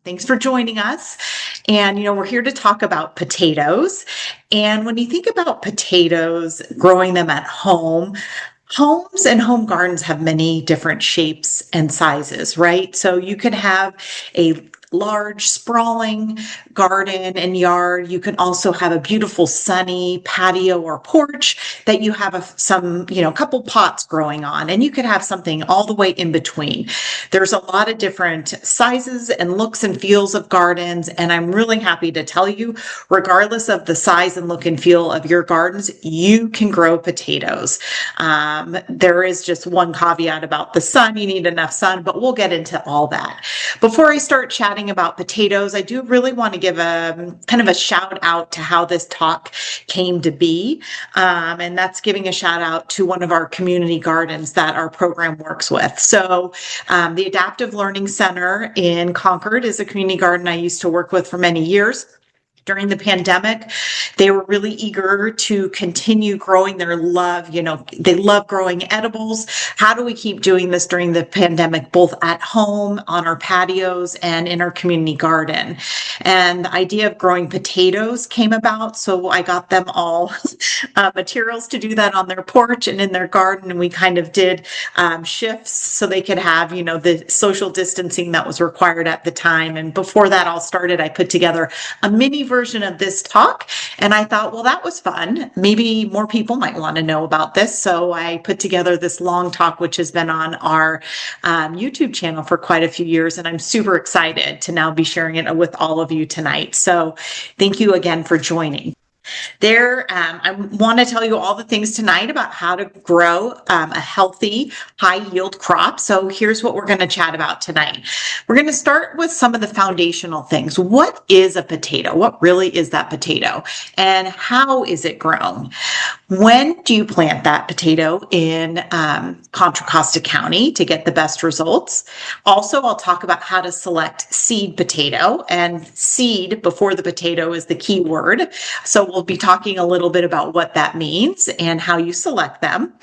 Thanks for joining us. And, we're here to talk about potatoes. And when you think about potatoes, growing them at home, homes and home gardens have many different shapes and sizes, right? So you could have a large, sprawling garden and yard. You can also have a beautiful sunny patio or porch that you have a couple pots growing on, and you could have something all the way in between. There's a lot of different sizes and looks and feels of gardens, and I'm really happy to tell you, regardless of the size and look and feel of your gardens, you can grow potatoes. There is just one caveat about the sun. You need enough sun, but we'll get into all that. Before I start chatting about potatoes, I do really want to give a kind of a shout out to how this talk came to be. And that's giving a shout out to one of our community gardens that our program works with. So the Adaptive Learning Center in Concord is a community garden I used to work with for many years. During the pandemic, they were really eager to continue growing their love. They love growing edibles. How do we keep doing this during the pandemic, both at home, on our patios, and in our community garden? And the idea of growing potatoes came about. So I got them all materials to do that on their porch and in their garden. And we kind of did shifts so they could have, the social distancing that was required at the time. And before that all started, I put together a mini version of this talk, and I thought, well, that was fun. Maybe more people might want to know about this. So I put together this long talk, which has been on our YouTube channel for quite a few years, and I'm super excited to now be sharing it with all of you tonight. So thank you again for joining. I want to tell you all the things tonight about how to grow a healthy, high-yield crop. So here's what we're going to chat about tonight. We're going to start with some of the foundational things. What is a potato? What really is that potato? And how is it grown? When do you plant that potato in Contra Costa County to get the best results? Also, I'll talk about how to select seed potato, and seed before the potato is the key word. So we'll be talking a little bit about what that means and how you select them.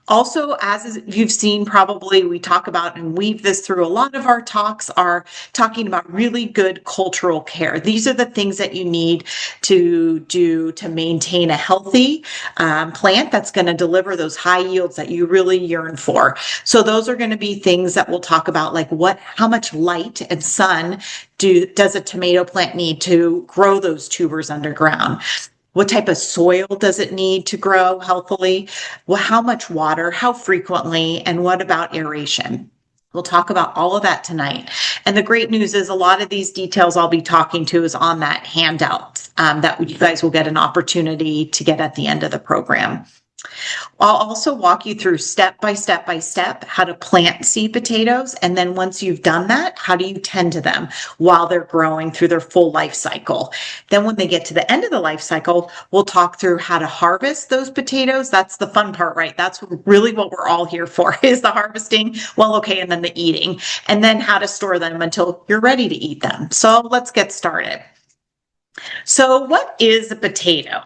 Also, as you've seen, probably we talk about and weave this through a lot of our talks, are talking about really good cultural care. These are the things that you need to do to maintain a healthy plant that's going to deliver those high yields that you really yearn for. So those are going to be things that we'll talk about, like how much light and sun does a tomato plant need to grow those tubers underground? What type of soil does it need to grow healthily? Well, how much water, how frequently, and what about aeration? We'll talk about all of that tonight. And the great news is a lot of these details I'll be talking to is on that handout that you guys will get an opportunity to get at the end of the program. I'll also walk you through step by step how to plant seed potatoes. And then once you've done that, how do you tend to them while they're growing through their full life cycle? Then when they get to the end of the life cycle, we'll talk through how to harvest those potatoes. That's the fun part, right? That's really what we're all here for, is the harvesting. Well, okay, and then the eating. And then how to store them until you're ready to eat them. So let's get started. So what is a potato?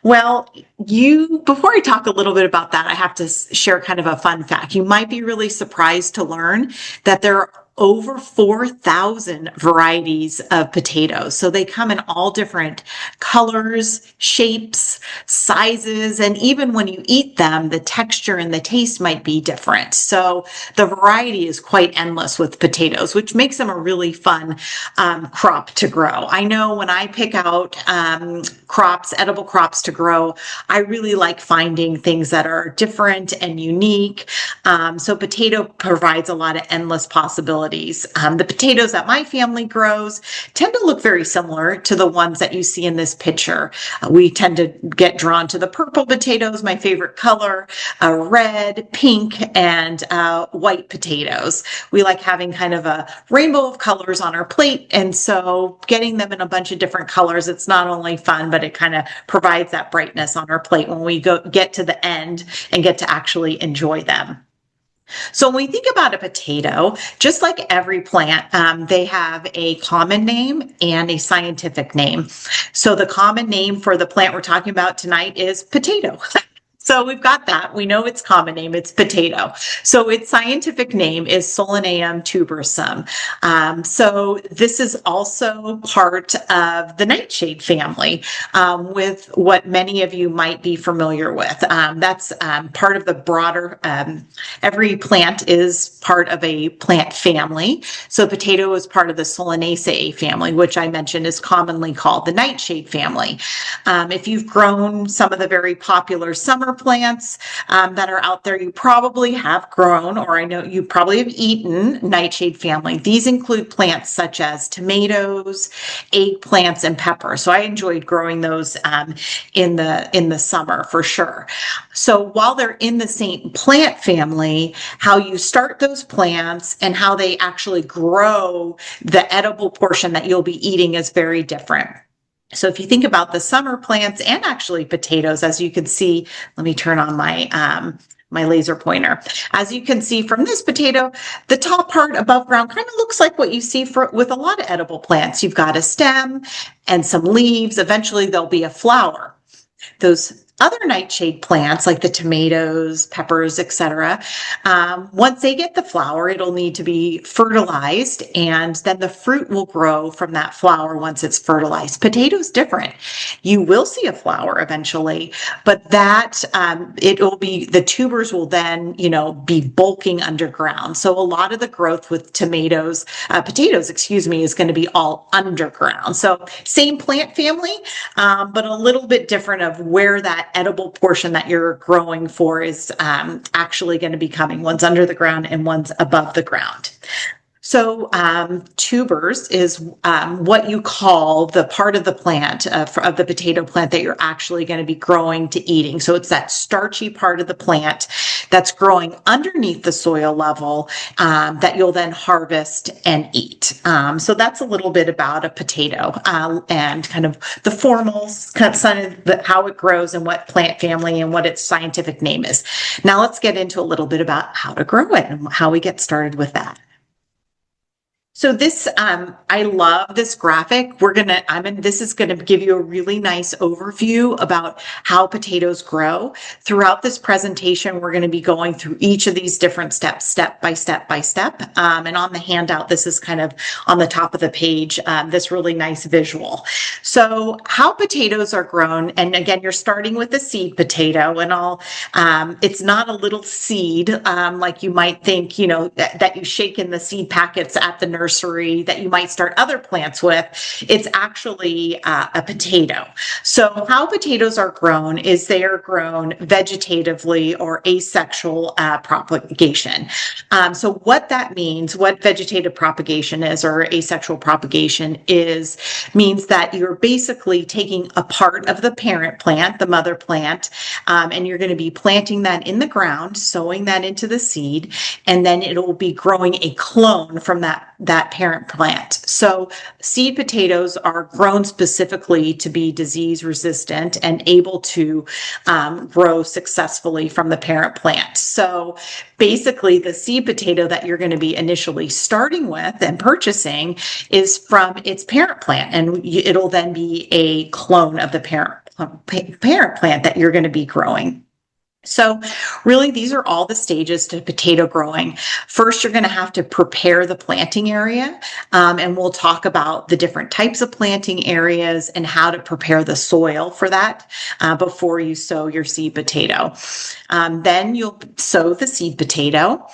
Well, before I talk a little bit about that, I have to share kind of a fun fact. You might be really surprised to learn that there are over 4,000 varieties of potatoes. So they come in all different colors, shapes, sizes, and even when you eat them, the texture and the taste might be different. So the variety is quite endless with potatoes, which makes them a really fun crop to grow. I know when I pick out edible crops to grow, I really like finding things that are different and unique. So potato provides a lot of endless possibilities. The potatoes that my family grows tend to look very similar to the ones that you see in this picture. We tend to get drawn to the purple potatoes, my favorite color, red, pink, and white potatoes. We like having kind of a rainbow of colors on our plate, and so getting them in a bunch of different colors, it's not only fun, but it kind of provides that brightness on our plate when we get to the end and get to actually enjoy them. So when we think about a potato, just like every plant, they have a common name and a scientific name. So the common name for the plant we're talking about tonight is potato. So we've got that. We know its common name. It's potato. So its scientific name is Solanaeum tubersum. So this is also part of the nightshade family, with what many of you might be familiar with. That's part of the broader, every plant is part of a plant family. So potato is part of the Solanaceae family, which I mentioned is commonly called the nightshade family. If you've grown some of the very popular summer plants that are out there, you probably have grown, or I know you probably have eaten nightshade family. These include plants such as tomatoes, eggplants, and pepper. So I enjoyed growing those in the summer for sure. So while they're in the same plant family, how you start those plants and how they actually grow the edible portion that you'll be eating is very different. So if you think about the summer plants and actually potatoes, as you can see, let me turn on my laser pointer. As you can see from this potato, the top part above ground kind of looks like what you see with a lot of edible plants. You've got a stem and some leaves. Eventually there'll be a flower. Those other nightshade plants like the tomatoes, peppers, etc. Once they get the flower, it'll need to be fertilized, and then the fruit will grow from that flower once it's fertilized. Potatoes different. You will see a flower eventually, but that the tubers will then be bulking underground. So a lot of the growth with potatoes, is going to be all underground. So same plant family, but a little bit different of where that edible portion that you're growing for is actually going to be coming. One's under the ground and one's above the ground. So tubers is what you call the part of the plant, of the potato plant that you're actually going to be growing to eating. So it's that starchy part of the plant that's growing underneath the soil level that you'll then harvest and eat. So that's a little bit about a potato and kind of the formal how it grows and what plant family and what its scientific name is. Now let's get into a little bit about how to grow it and how we get started with that. So this, I love this graphic. This is gonna give you a really nice overview about how potatoes grow. Throughout this presentation, we're gonna be going through each of these different steps, step by step by step. And on the handout, this is kind of on the top of the page, this really nice visual. So how potatoes are grown, and again, you're starting with the seed potato, and it's not a little seed like you might think, that you shake in the seed packets at the nursery that you might start other plants with. It's actually a potato. So how potatoes are grown is they are grown vegetatively or asexual propagation. So what that means, what vegetative propagation is, or asexual propagation is, means that you're basically taking a part of the parent plant, the mother plant, and you're going to be planting that in the ground, sowing that into the seed, and then it will be growing a clone from that parent plant. So seed potatoes are grown specifically to be disease resistant and able to grow successfully from the parent plant. So basically the seed potato that you're going to be initially starting with and purchasing is from its parent plant, and it'll then be a clone of the parent plant that you're going to be growing. So really, these are all the stages to potato growing. First, you're going to have to prepare the planting area, and we'll talk about the different types of planting areas and how to prepare the soil for that before you sow your seed potato. Then you'll sow the seed potato,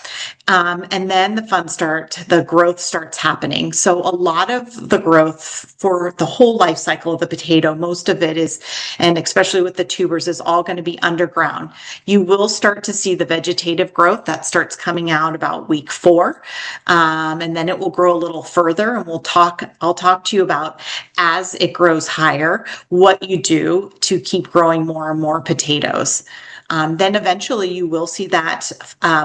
and then the growth starts happening. So a lot of the growth for the whole life cycle of the potato, most of it is, and especially with the tubers, is all going to be underground. You will start to see the vegetative growth that starts coming out about week 4, and then it will grow a little further. And I'll talk to you about, as it grows higher, what you do to keep growing more and more potatoes. Then eventually you will see that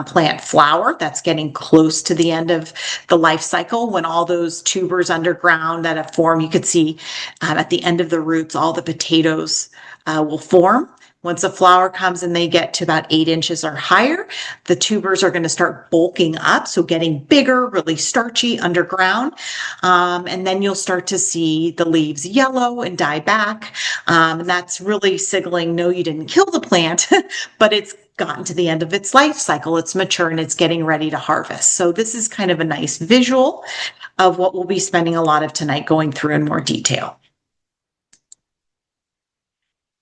plant flower. That's getting close to the end of the life cycle, when all those tubers underground that have formed, you could see at the end of the roots, all the potatoes will form. Once the flower comes and they get to about 8 inches or higher, the tubers are going to start bulking up, so getting bigger, really starchy underground. And then you'll start to see the leaves yellow and die back. And that's really signaling, no, you didn't kill the plant, but it's gotten to the end of its life cycle. It's mature and it's getting ready to harvest. So this is kind of a nice visual of what we'll be spending a lot of tonight going through in more detail.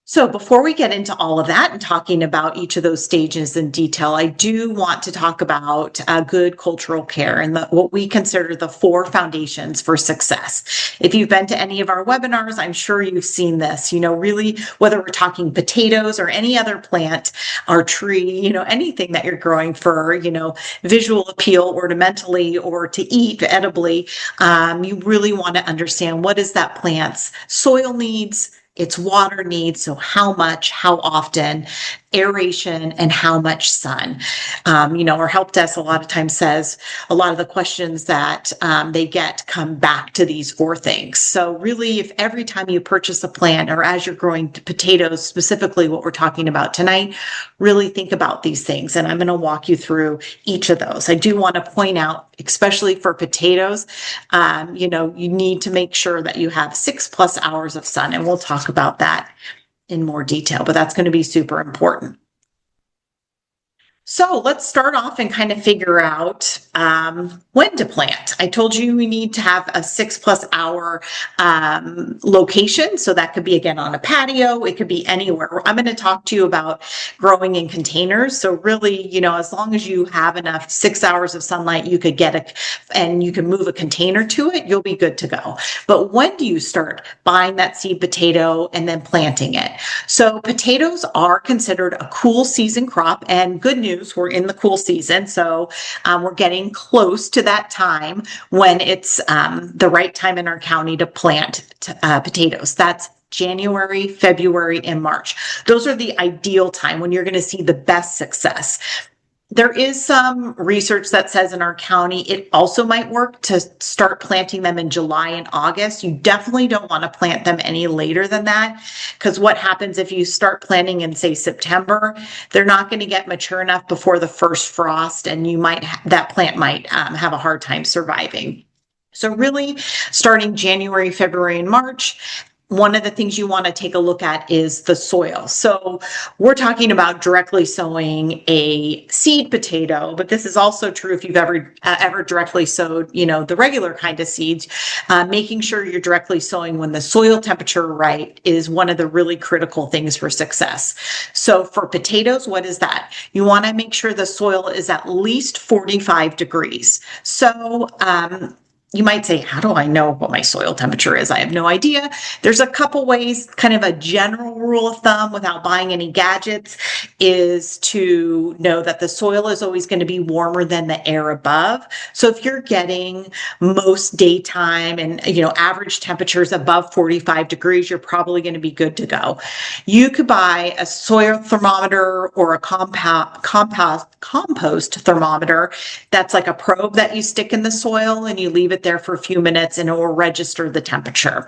So before we get into all of that and talking about each of those stages in detail, I do want to talk about good cultural care and what we consider the 4 foundations for success. If you've been to any of our webinars, I'm sure you've seen this, really, whether we're talking potatoes or any other plant or tree, anything that you're growing for, visual appeal ornamentally or to eat edibly, you really want to understand what is that plant's soil needs, its water needs, so how much, how often, aeration, and how much sun. Our help desk a lot of times says a lot of the questions that they get come back to these 4 things. So really, if every time you purchase a plant or as you're growing potatoes, specifically what we're talking about tonight, really think about these things. And I'm going to walk you through each of those. I do want to point out, especially for potatoes, you need to make sure that you have 6+ hours of sun. And we'll talk about that in more detail, but that's going to be super important. So let's start off and kind of figure out when to plant. I told you we need to have a 6+ hour location. So that could be, again, on a patio. It could be anywhere. I'm going to talk to you about growing in containers. So really, as long as you have enough 6 hours of sunlight, you could and you can move a container to it, you'll be good to go. But when do you start buying that seed potato and then planting it? So potatoes are considered a cool season crop, and good news, we're in the cool season. So we're getting close to that time when it's the right time in our county to plant potatoes. That's January, February, and March. Those are the ideal time when you're going to see the best success. There is some research that says in our county, it also might work to start planting them in July and August. You definitely don't want to plant them any later than that, because what happens if you start planting in, say, September, they're not going to get mature enough before the first frost, and that plant might have a hard time surviving. So really, starting January, February, and March, one of the things you want to take a look at is the soil. So we're talking about directly sowing a seed potato, but this is also true if you've ever directly sowed, the regular kind of seeds. Making sure you're directly sowing when the soil temperature right is one of the really critical things for success. So for potatoes, what is that? You want to make sure the soil is at least 45 degrees. So you might say, how do I know what my soil temperature is? I have no idea. There's a couple ways. Kind of a general rule of thumb without buying any gadgets is to know that the soil is always going to be warmer than the air above. So if you're getting most daytime and average temperatures above 45 degrees, you're probably going to be good to go. You could buy a soil thermometer or a compost thermometer. That's like a probe that you stick in the soil and you leave it there for a few minutes and it will register the temperature.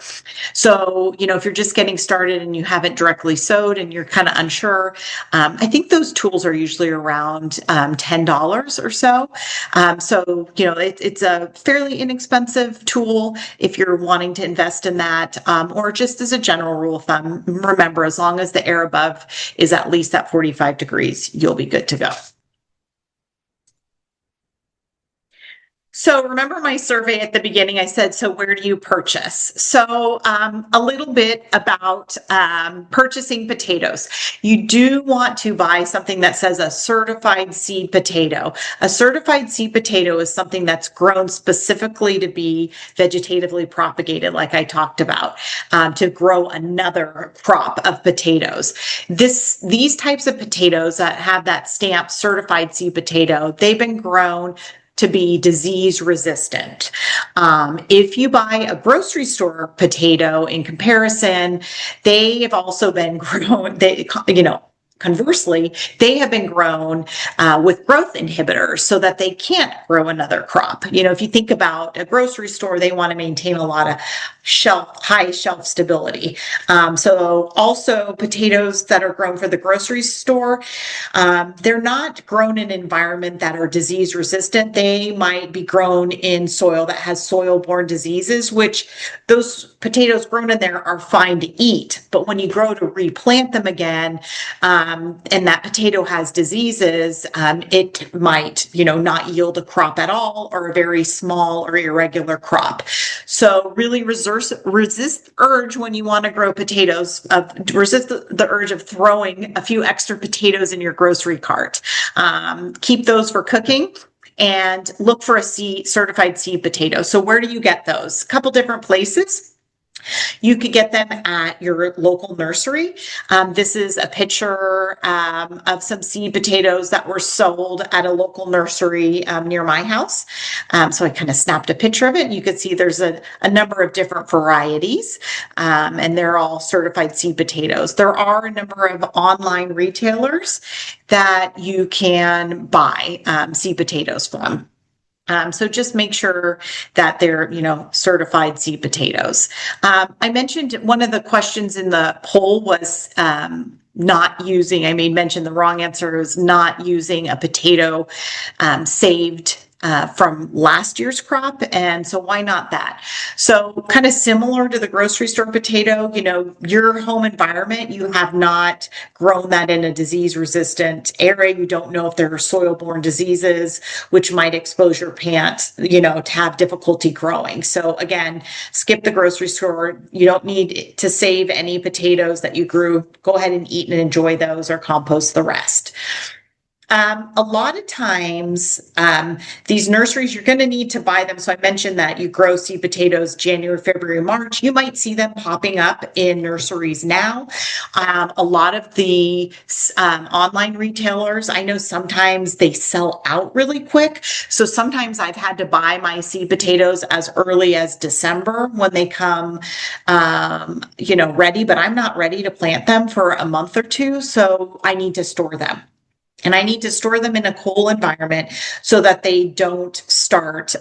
So, if you're just getting started and you haven't directly sowed and you're kind of unsure, I think those tools are usually around $10 or so. It's a fairly inexpensive tool if you're wanting to invest in that, or just as a general rule of thumb, remember, as long as the air above is at least at 45 degrees, you'll be good to go. So remember my survey at the beginning, I said, so where do you purchase? So a little bit about purchasing potatoes. You do want to buy something that says a certified seed potato. A certified seed potato is something that's grown specifically to be vegetatively propagated, like I talked about, to grow another crop of potatoes. These types of potatoes that have that stamp certified seed potato, they've been grown to be disease resistant. If you buy a grocery store potato in comparison, they have also been grown, Conversely, they have been grown with growth inhibitors so that they can't grow another crop. If you think about a grocery store, they want to maintain a lot of high shelf stability. So also potatoes that are grown for the grocery store, they're not grown in an environment that are disease resistant. They might be grown in soil that has soil-borne diseases, which those potatoes grown in there are fine to eat. But when you grow to replant them again, and that potato has diseases, it might, not yield a crop at all, or a very small or irregular crop. So really resist the urge when you want to grow potatoes, resist the urge of throwing a few extra potatoes in your grocery cart. Keep those for cooking. And look for a certified seed potato. So where do you get those? A couple different places. You could get them at your local nursery. This is a picture of some seed potatoes that were sold at a local nursery near my house. So I kind of snapped a picture of it. You can see there's a number of different varieties, and they're all certified seed potatoes. There are a number of online retailers that you can buy seed potatoes from. So just make sure that they're, certified seed potatoes. I mentioned one of the questions in the poll was not using, I mention the wrong answer is not using a potato saved from last year's crop. And so why not that? So kind of similar to the grocery store potato, your home environment, you have not grown that in a disease resistant area. You don't know if there are soil-borne diseases, which might expose your plant, to have difficulty growing. So again, skip the grocery store. You don't need to save any potatoes that you grew. Go ahead and eat and enjoy those, or compost the rest. A lot of times, these nurseries, you're going to need to buy them. So I mentioned that you grow seed potatoes January, February, March. You might see them popping up in nurseries now. A lot of the online retailers, I know sometimes they sell out really quick. So sometimes I've had to buy my seed potatoes as early as December when they come, ready, but I'm not ready to plant them for a month or two. So I need to store them. And I need to store them in a cool environment so that they don't start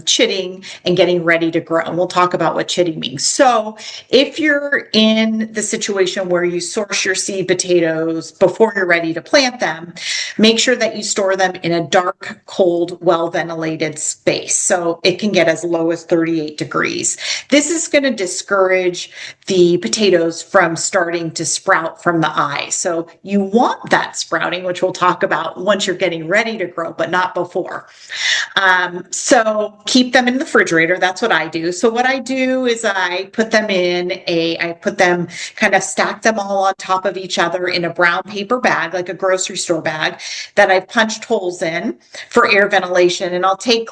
chitting and getting ready to grow. And we'll talk about what chitting means. So if you're in the situation where you source your seed potatoes before you're ready to plant them, make sure that you store them in a dark, cold, well-ventilated space. So it can get as low as 38 degrees. This is going to discourage the potatoes from starting to sprout from the eye. So you want that sprouting, which we'll talk about once you're getting ready to grow, but not before. So keep them in the refrigerator. That's what I do. So what I do is I put them kind of stack them all on top of each other in a brown paper bag, like a grocery store bag that I've punched holes in for air ventilation. And I'll take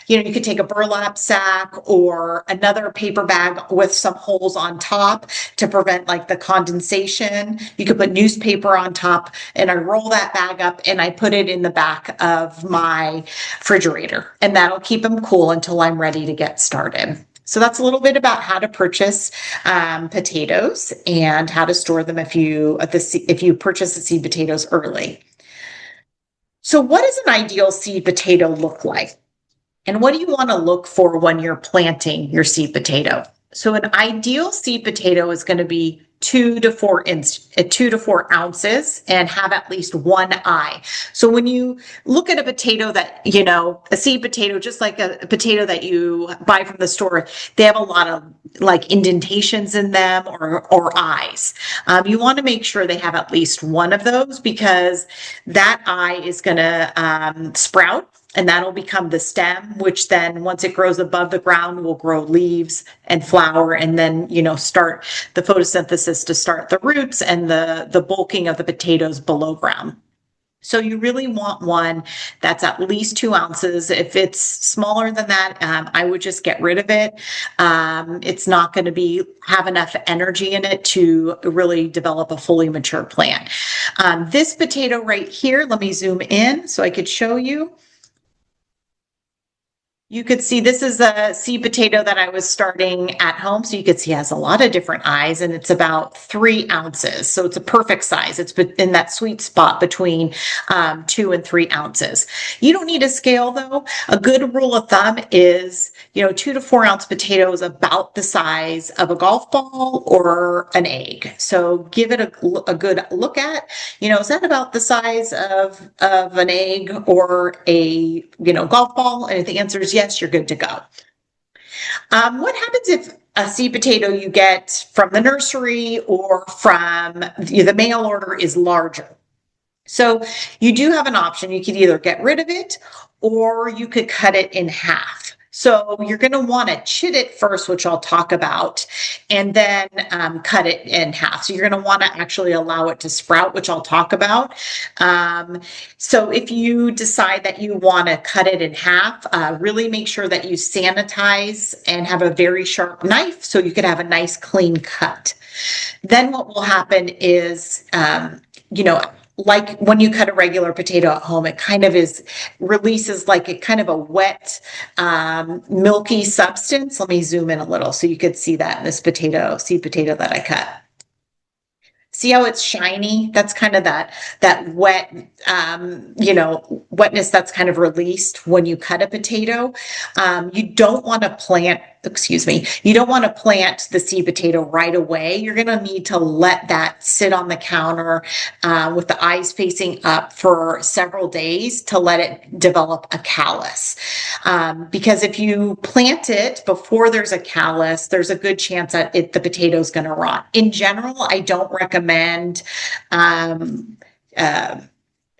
you could take a burlap sack or another paper bag with some holes on top to prevent the condensation. You could put newspaper on top, and I roll that bag up and I put it in the back of my refrigerator, and that'll keep them cool until I'm ready to get started. So that's a little bit about how to purchase potatoes and how to store them if you purchase the seed potatoes early. So what does an ideal seed potato look like? And what do you want to look for when you're planting your seed potato? So an ideal seed potato is going to be 2 to 4 ounces and have at least one eye. So when you look at a potato that, a seed potato, just like a potato that you buy from the store, they have a lot of indentations in them or eyes. You want to make sure they have at least one of those, because that eye is going to sprout. And that'll become the stem, which then once it grows above the ground will grow leaves and flower, and then, start the photosynthesis to start the roots and the bulking of the potatoes below ground. So you really want one that's at least 2 ounces. If it's smaller than that, I would just get rid of it. It's not going to have enough energy in it to really develop a fully mature plant. This potato right here, let me zoom in so I could show you. You could see this is a seed potato that I was starting at home. So you could see it has a lot of different eyes and it's about 3 ounces. So it's a perfect size. It's in that sweet spot between 2 and 3 ounces. You don't need a scale though. A good rule of thumb is, 2 to 4 ounce potato is about the size of a golf ball or an egg. So give it a good look at, is that about the size of an egg or a, golf ball? And if the answer is yes, you're good to go. What happens if a seed potato you get from the nursery or from the mail order is larger? So you do have an option. You could either get rid of it or you could cut it in half. So you're going to want to chit it first, which I'll talk about, and then cut it in half. So you're going to want to actually allow it to sprout, which I'll talk about. So if you decide that you want to cut it in half, really make sure that you sanitize and have a very sharp knife so you can have a nice clean cut. Then what will happen is, like when you cut a regular potato at home, it kind of releases like a kind of a wet, milky substance. Let me zoom in a little so you could see that in this seed potato that I cut. See how it's shiny? That's kind of that wet, wetness that's kind of released when you cut a potato. You don't want to plant the seed potato right away. You're going to need to let that sit on the counter with the eyes facing up for several days to let it develop a callus. Because if you plant it before there's a callus, there's a good chance that the potato is going to rot. In general, I don't recommend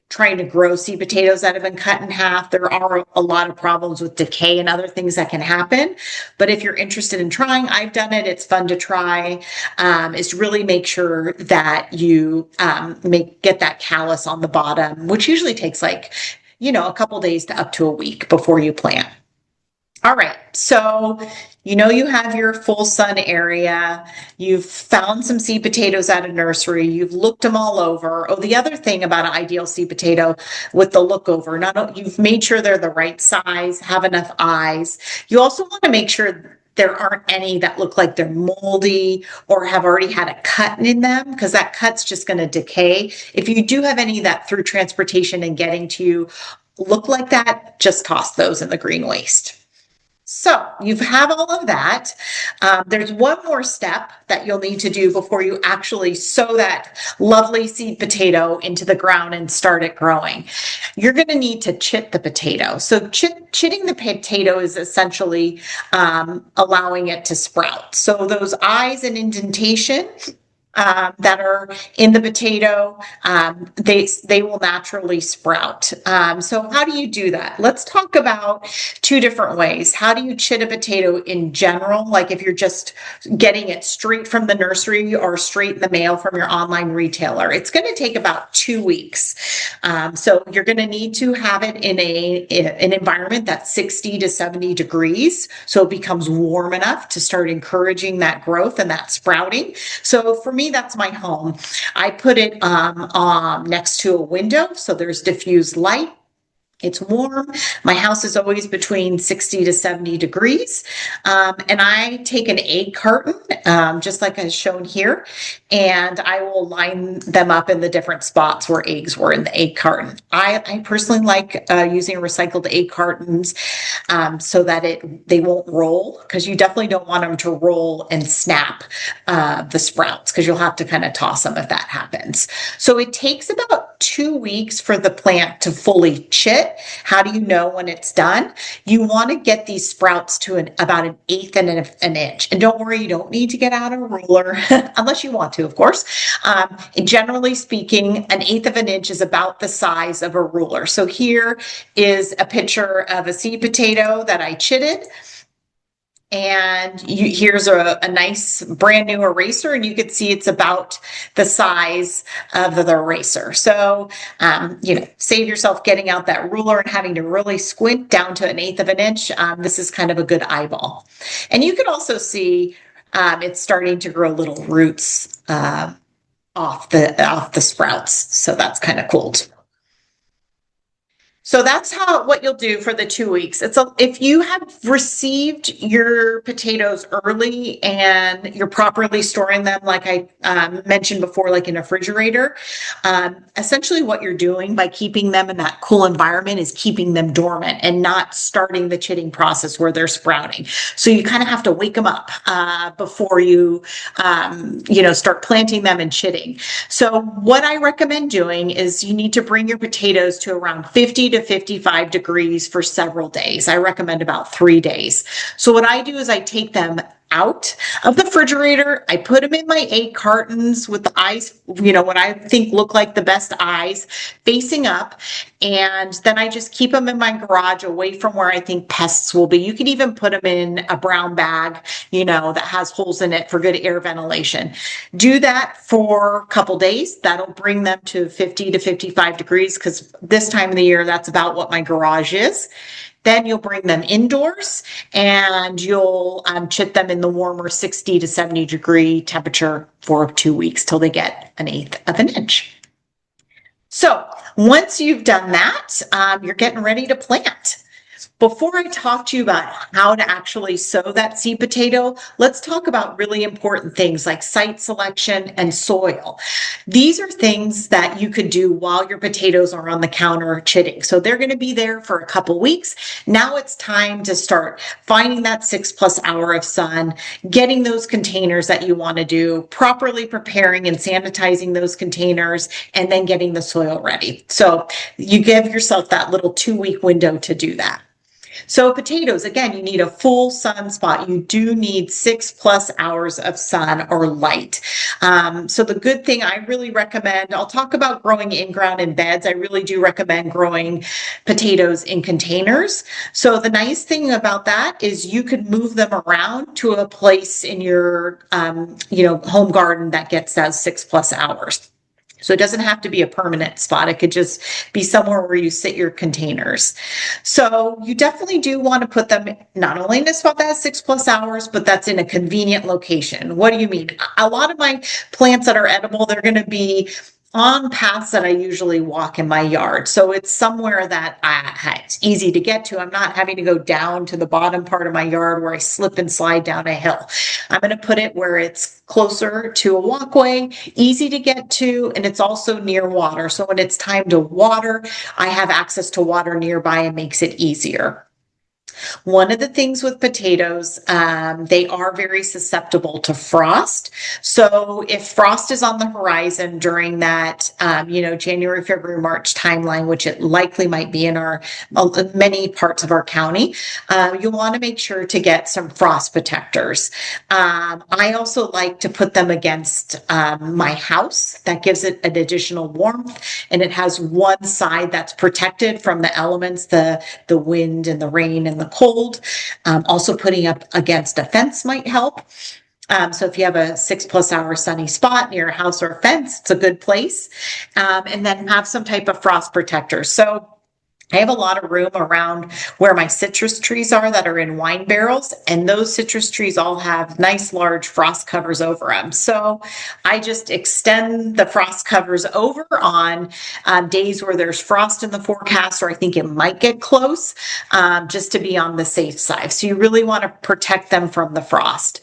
trying to grow seed potatoes that have been cut in half. There are a lot of problems with decay and other things that can happen. But if you're interested in trying, I've done it. It's fun to try. Is to really make sure that you get that callus on the bottom, which usually takes a couple days to up to a week before you plant. All right, so you have your full sun area. You've found some seed potatoes at a nursery. You've looked them all over. Oh, the other thing about an ideal seed potato with the look over, you've made sure they're the right size, have enough eyes. You also want to make sure there aren't any that look like they're moldy or have already had a cut in them, because that cut's just going to decay. If you do have any that through transportation and getting to you look like that, just toss those in the green waste. So you have all of that. There's one more step that you'll need to do before you actually sow that lovely seed potato into the ground and start it growing. You're going to need to chit the potato. So chitting the potato is essentially allowing it to sprout. So those eyes and indentation that are in the potato, they will naturally sprout. So how do you do that? Let's talk about two different ways. How do you chit a potato in general? Like if you're just getting it straight from the nursery or straight in the mail from your online retailer, it's going to take about 2 weeks. So you're going to need to have it in an environment that's 60 to 70 degrees. So it becomes warm enough to start encouraging that growth and that sprouting. So for me, that's my home. I put it next to a window, so there's diffused light. It's warm. My house is always between 60 to 70 degrees. And I take an egg carton, just like I've shown here, and I will line them up in the different spots where eggs were in the egg carton. I personally like using recycled egg cartons so that they won't roll, because you definitely don't want them to roll and snap the sprouts, because you'll have to kind of toss them if that happens. So it takes about 2 weeks for the plant to fully chit. How do you know when it's done? You want to get these sprouts to about 1/8 of an inch. And don't worry, you don't need to get out a ruler unless you want to, of course. Generally speaking, 1/8 of an inch is about the size of a ruler. So here is a picture of a seed potato that I chitted. And here's a nice brand new eraser, and you can see it's about the size of the eraser. So, save yourself getting out that ruler and having to really squint down to 1/8 of an inch. This is kind of a good eyeball. And you can also see it's starting to grow little roots off the sprouts. So that's kind of cool too. So that's what you'll do for the 2 weeks. If you have received your potatoes early and you're properly storing them, like I mentioned before, like in a refrigerator, essentially what you're doing by keeping them in that cool environment is keeping them dormant and not starting the chitting process where they're sprouting. So you kind of have to wake them up before you, start planting them and chitting. So what I recommend doing is you need to bring your potatoes to around 50 to 55 degrees for several days. I recommend about 3 days. So what I do is I take them out of the refrigerator. I put them in my 8 cartons with the eyes, what I think look like the best eyes facing up. And then I just keep them in my garage away from where I think pests will be. You can even put them in a brown bag, that has holes in it for good air ventilation. Do that for a couple days. That'll bring them to 50 to 55 degrees because this time of the year, that's about what my garage is. Then you'll bring them indoors and you'll chit them in the warmer 60 to 70 degree temperature for 2 weeks till they get 1/8 of an inch. So once you've done that, you're getting ready to plant. Before I talk to you about how to actually sow that seed potato, let's talk about really important things like site selection and soil. These are things that you could do while your potatoes are on the counter chitting. So they're going to be there for a couple weeks. Now it's time to start finding that 6+ hour of sun, getting those containers that you want to do, properly preparing and sanitizing those containers, and then getting the soil ready. So you give yourself that little 2-week window to do that. So potatoes, again, you need a full sun spot. You do need 6+ hours of sun or light. So the good thing I really recommend, I'll talk about growing in-ground in beds. I really do recommend growing potatoes in containers. So the nice thing about that is you could move them around to a place in your, home garden that gets those 6+ hours. So it doesn't have to be a permanent spot. It could just be somewhere where you sit your containers. So you definitely do want to put them not only in a spot that has 6+ hours, but that's in a convenient location. What do you mean? A lot of my plants that are edible, they're going to be on paths that I usually walk in my yard. So it's somewhere that it's easy to get to. I'm not having to go down to the bottom part of my yard where I slip and slide down a hill. I'm going to put it where it's closer to a walkway, easy to get to, and it's also near water. So when it's time to water, I have access to water nearby and makes it easier. One of the things with potatoes, they are very susceptible to frost. So if frost is on the horizon during that, January, February, March timeline, which it likely might be in many parts of our county, you'll want to make sure to get some frost protectors. I also like to put them against my house. That gives it an additional warmth, and it has one side that's protected from the elements, the wind and the rain and the cold. Also putting up against a fence might help. So if you have a 6+ hour sunny spot near a house or a fence, it's a good place. And then have some type of frost protector. So I have a lot of room around where my citrus trees are that are in wine barrels, and those citrus trees all have nice large frost covers over them. So I just extend the frost covers over on days where there's frost in the forecast, or I think it might get close, just to be on the safe side. So you really want to protect them from the frost.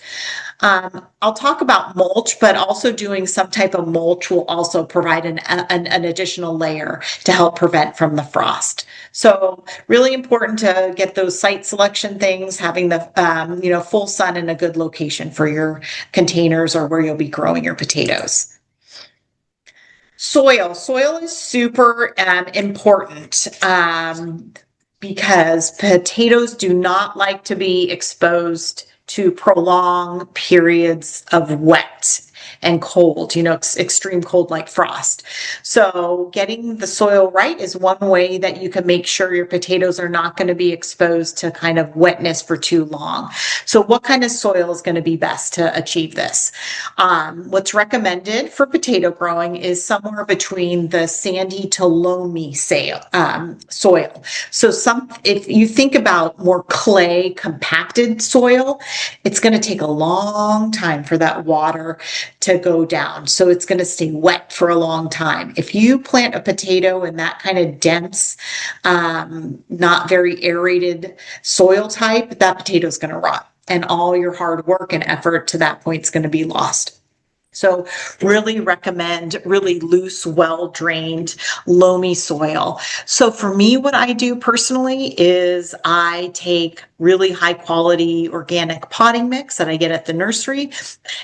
I'll talk about mulch, but also doing some type of mulch will also provide an additional layer to help prevent from the frost. So really important to get those site selection things, having the full sun in a good location for your containers or where you'll be growing your potatoes. Soil is super important. Because potatoes do not like to be exposed to prolonged periods of wet and cold, extreme cold like frost. So getting the soil right is one way that you can make sure your potatoes are not going to be exposed to kind of wetness for too long. So what kind of soil is going to be best to achieve this? What's recommended for potato growing is somewhere between the sandy to loamy soil. So if you think about more clay compacted soil, it's going to take a long time for that water to go down. So it's going to stay wet for a long time. If you plant a potato in that kind of dense, not very aerated soil type, that potato is going to rot. And all your hard work and effort to that point is going to be lost. So really recommend really loose, well-drained, loamy soil. So for me, what I do personally is I take really high quality organic potting mix that I get at the nursery,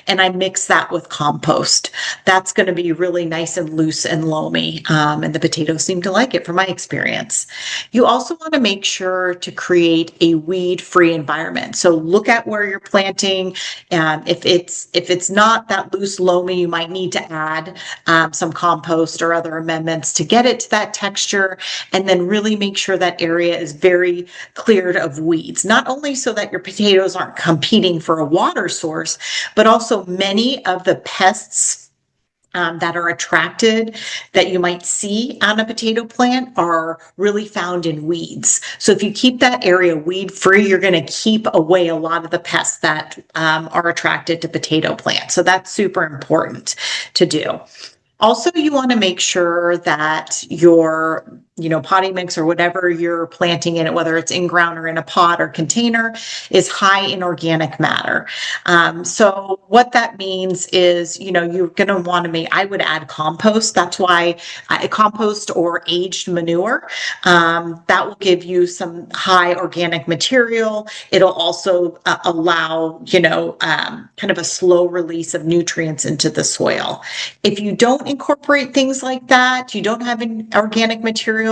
and I mix that with compost. That's going to be really nice and loose and loamy, and the potatoes seem to like it from my experience. You also want to make sure to create a weed-free environment. So look at where you're planting. If it's not that loose, loamy, you might need to add some compost or other amendments to get it to that texture, and then really make sure that area is very cleared of weeds, not only so that your potatoes aren't competing for a water source, but also many of the pests that are attracted that you might see on a potato plant are really found in weeds. So if you keep that area weed free, you're going to keep away a lot of the pests that are attracted to potato plants. So that's super important to do. Also, you want to make sure that your, potting mix or whatever you're planting in it, whether it's in ground or in a pot or container, is high in organic matter. So what that means is, you're going to want to I would add compost. That's why compost or aged manure, that will give you some high organic material. It'll also allow, kind of a slow release of nutrients into the soil. If you don't incorporate things like that, you don't have an organic material,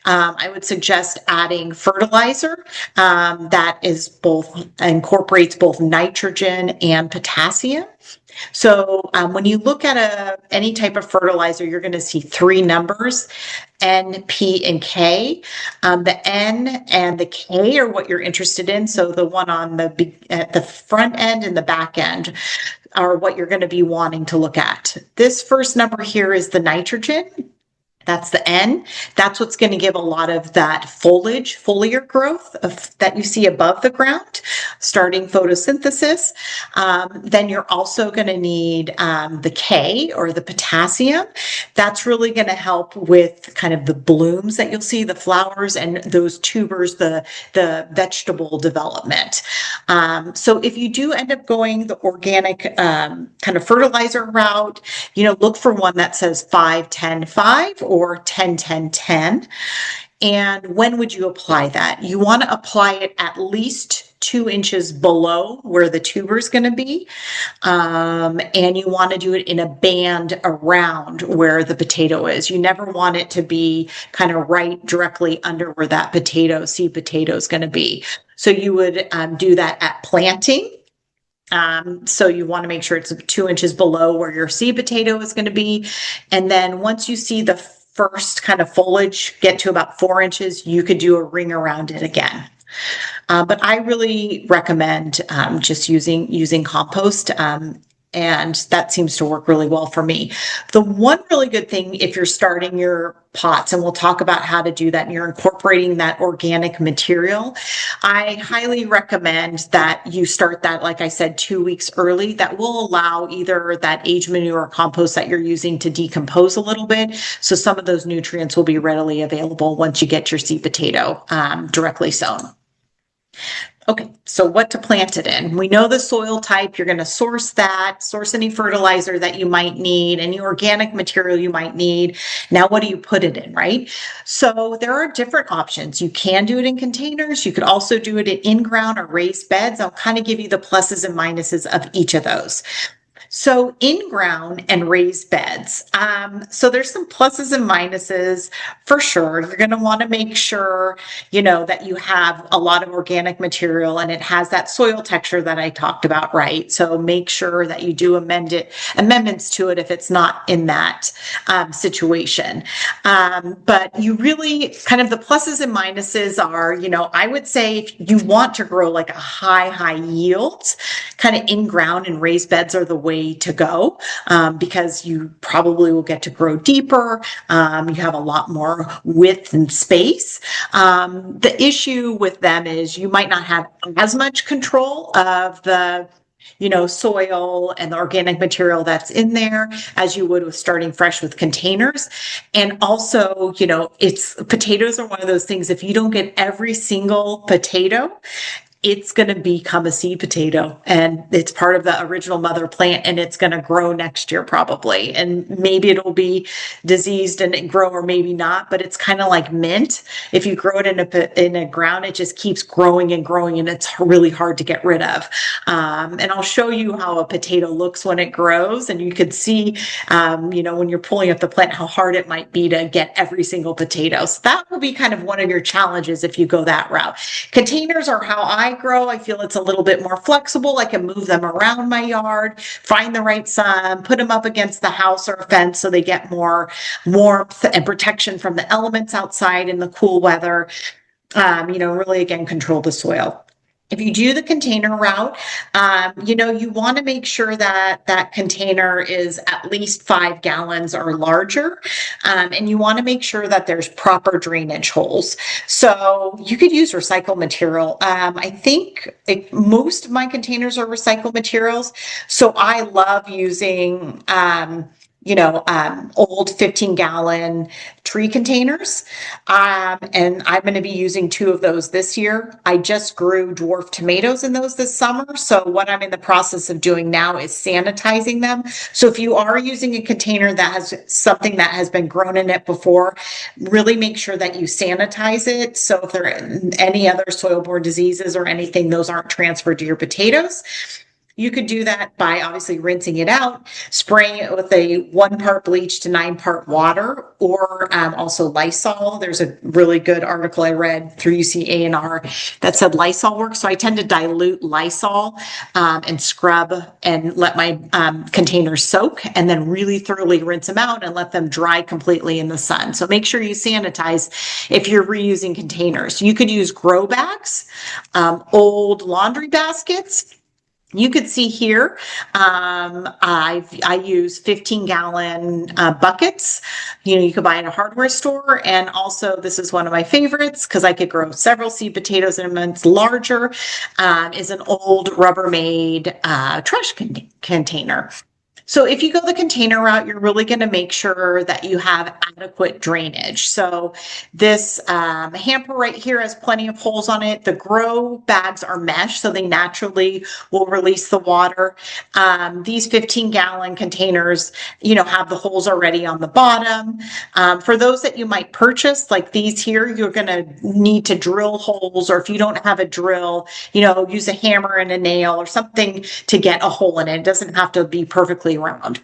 I would suggest adding fertilizer that incorporates both nitrogen and potassium. So when you look at any type of fertilizer, you're going to see three numbers, N, P, and K. The N and the K are what you're interested in. So the one on at the front end and the back end are what you're going to be wanting to look at. This first number here is the nitrogen. That's the N. That's what's going to give a lot of that foliar growth that you see above the ground, starting photosynthesis. Then you're also going to need the K, or the potassium. That's really going to help with kind of the blooms that you'll see, the flowers and those tubers, the vegetable development. So if you do end up going the organic kind of fertilizer route, look for one that says 5-10-5 or 10-10-10. And when would you apply that? You want to apply it at least 2 inches below where the tuber is going to be. And you want to do it in a band around where the potato is. You never want it to be kind of right directly under where that seed potato is going to be. So you would do that at planting. So you want to make sure it's 2 inches below where your seed potato is going to be. And then once you see the first kind of foliage get to about 4 inches, you could do a ring around it again. But I really recommend just using compost. And that seems to work really well for me. The one really good thing, if you're starting your pots, and we'll talk about how to do that, and you're incorporating that organic material, I highly recommend that you start that, like I said, 2 weeks early. That will allow either that aged manure or compost that you're using to decompose a little bit. So some of those nutrients will be readily available once you get your seed potato directly sown. Okay, so what to plant it in? We know the soil type. You're going to source any fertilizer that you might need, any organic material you might need. Now, what do you put it in, right? So there are different options. You can do it in containers. You could also do it in ground or raised beds. I'll kind of give you the pluses and minuses of each of those. So in ground and raised beds. So there's some pluses and minuses for sure. You're going to want to make sure, that you have a lot of organic material and it has that soil texture that I talked about, right? So make sure that you do amendments to it if it's not in that situation. But you really kind of the pluses and minuses are, I would say if you want to grow like a high yield, kind of in ground and raised beds are the way to go, because you probably will get to grow deeper. You have a lot more width and space. The issue with them is you might not have as much control of the soil and the organic material that's in there as you would with starting fresh with containers. And also, potatoes are one of those things, if you don't get every single potato, it's going to become a seed potato, and it's part of the original mother plant, and it's going to grow next year probably. And maybe it'll be diseased and grow, or maybe not, but it's kind of like mint. If you grow it in a ground, it just keeps growing and growing, and it's really hard to get rid of. And I'll show you how a potato looks when it grows, and you could see, when you're pulling up the plant, how hard it might be to get every single potato. So that will be kind of one of your challenges if you go that route. Containers are how I grow. I feel it's a little bit more flexible. I can move them around my yard, find the right sun, put them up against the house or a fence so they get more warmth and protection from the elements outside in the cool weather. Really, again, control the soil. If you do the container route, you want to make sure that that container is at least 5 gallons or larger. And you want to make sure that there's proper drainage holes. So you could use recycled material. I think most of my containers are recycled materials. So I love using, old 15-gallon tree containers. And I'm going to be using 2 of those this year. I just grew dwarf tomatoes in those this summer. So what I'm in the process of doing now is sanitizing them. So if you are using a container that has something that has been grown in it before, really make sure that you sanitize it. So if there are any other soil-borne diseases or anything, those aren't transferred to your potatoes. You could do that by obviously rinsing it out, spraying it with a 1 part bleach to 9 part water, or also Lysol. There's a really good article I read through UC A&R that said Lysol works. So I tend to dilute Lysol and scrub and let my containers soak, and then really thoroughly rinse them out and let them dry completely in the sun. So make sure you sanitize if you're reusing containers. You could use grow bags, old laundry baskets. You could see here, I use 15-gallon buckets. You could buy in a hardware store. And also, this is one of my favorites because I could grow several seed potatoes in them. It's larger, is an old Rubbermaid trash container. So if you go the container route, you're really going to make sure that you have adequate drainage. So this hamper right here has plenty of holes on it. The grow bags are mesh, so they naturally will release the water. These 15-gallon containers, have the holes already on the bottom. For those that you might purchase, like these here, you're going to need to drill holes, or if you don't have a drill, use a hammer and a nail or something to get a hole in it. It doesn't have to be perfectly round.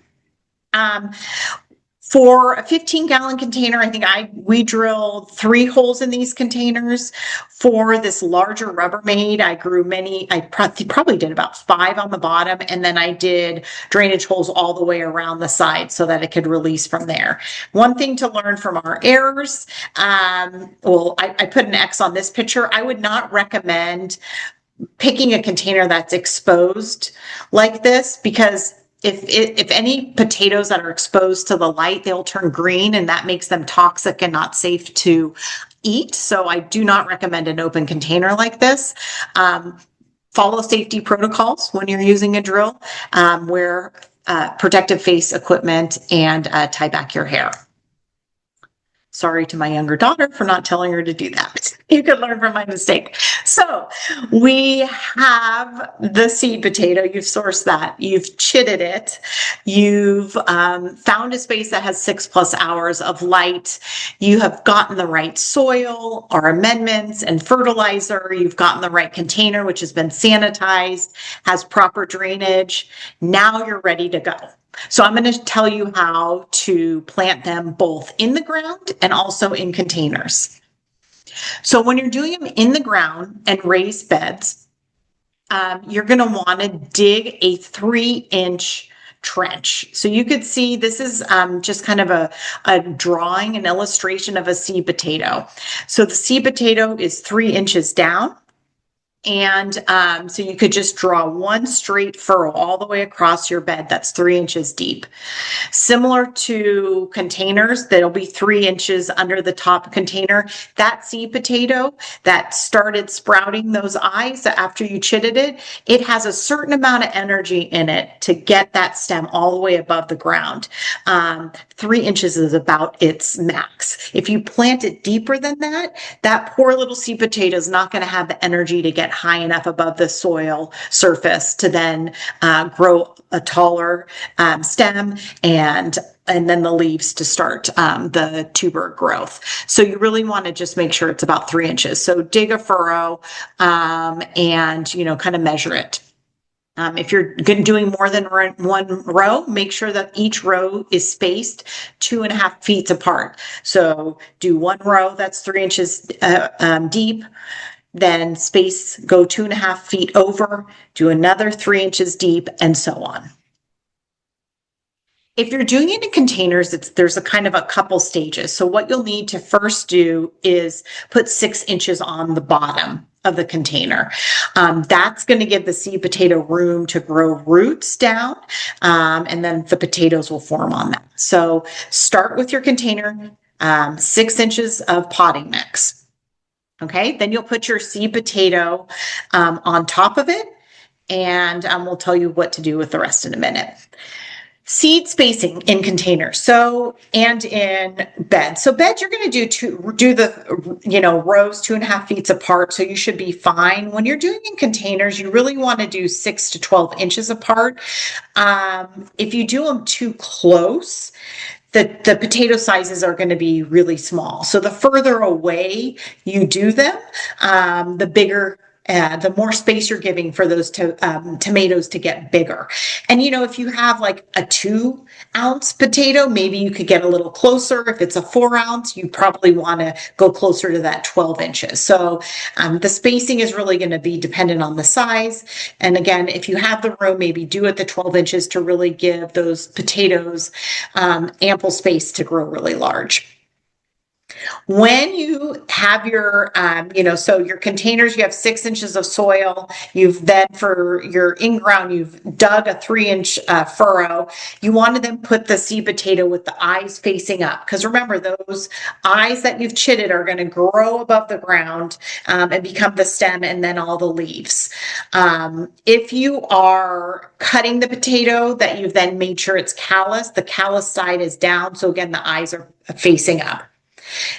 For a 15-gallon container, I think we drilled 3 holes in these containers. For this larger Rubbermaid, I grew many. I probably did about 5 on the bottom, and then I did drainage holes all the way around the side so that it could release from there. One thing to learn from our errors, I put an X on this picture. I would not recommend picking a container that's exposed like this, because if any potatoes that are exposed to the light, they'll turn green, and that makes them toxic and not safe to eat. So I do not recommend an open container like this. Follow safety protocols when you're using a drill. Wear protective face equipment, and tie back your hair. Sorry to my younger daughter for not telling her to do that. You could learn from my mistake. So we have the seed potato. You've sourced that. You've chitted it. You've found a space that has 6+ hours of light. You have gotten the right soil or amendments and fertilizer. You've gotten the right container, which has been sanitized, has proper drainage. Now you're ready to go. So I'm going to tell you how to plant them both in the ground and also in containers. So when you're doing them in the ground and raised beds, you're going to want to dig a 3-inch trench. So you could see this is just kind of a drawing, an illustration of a seed potato. So the seed potato is 3 inches down. And so you could just draw one straight furrow all the way across your bed that's 3 inches deep. Similar to containers, that'll be 3 inches under the top container. That seed potato that started sprouting those eyes after you chitted it, it has a certain amount of energy in it to get that stem all the way above the ground. 3 inches is about its max. If you plant it deeper than that, that poor little seed potato is not going to have the energy to get high enough above the soil surface to then grow a taller stem and then the leaves to start the tuber growth. So you really want to just make sure it's about 3 inches. So dig a furrow and, kind of measure it. If you're doing more than one row, make sure that each row is spaced 2.5 feet apart. So do one row that's 3 inches deep, then go 2.5 feet over, do another 3 inches deep, and so on. If you're doing it in containers, there's a kind of a couple stages. So what you'll need to first do is put 6 inches on the bottom of the container. That's going to give the seed potato room to grow roots down, and then the potatoes will form on that. So start with your container, 6 inches of potting mix. Okay, then you'll put your seed potato on top of it, and we'll tell you what to do with the rest in a minute. Seed spacing in containers, and in beds. So beds, you're going to do the rows 2.5 feet apart, so you should be fine. When you're doing in containers, you really want to do 6 to 12 inches apart. If you do them too close, the potato sizes are going to be really small. So the further away you do them, the bigger. The more space you're giving for those tomatoes to get bigger. And, if you have like a 2-ounce potato, maybe you could get a little closer. If it's a 4-ounce, you probably want to go closer to that 12 inches. So the spacing is really going to be dependent on the size. And again, if you have the room, maybe do it the 12 inches to really give those potatoes ample space to grow really large. When you have your, so your containers, you have 6 inches of soil. You've then, for your in-ground, you've dug a 3-inch furrow. You want to then put the seed potato with the eyes facing up. Because remember, those eyes that you've chitted are going to grow above the ground and become the stem and then all the leaves. If you are cutting the potato that you've then made sure it's callus, the callus side is down. So again, the eyes are facing up.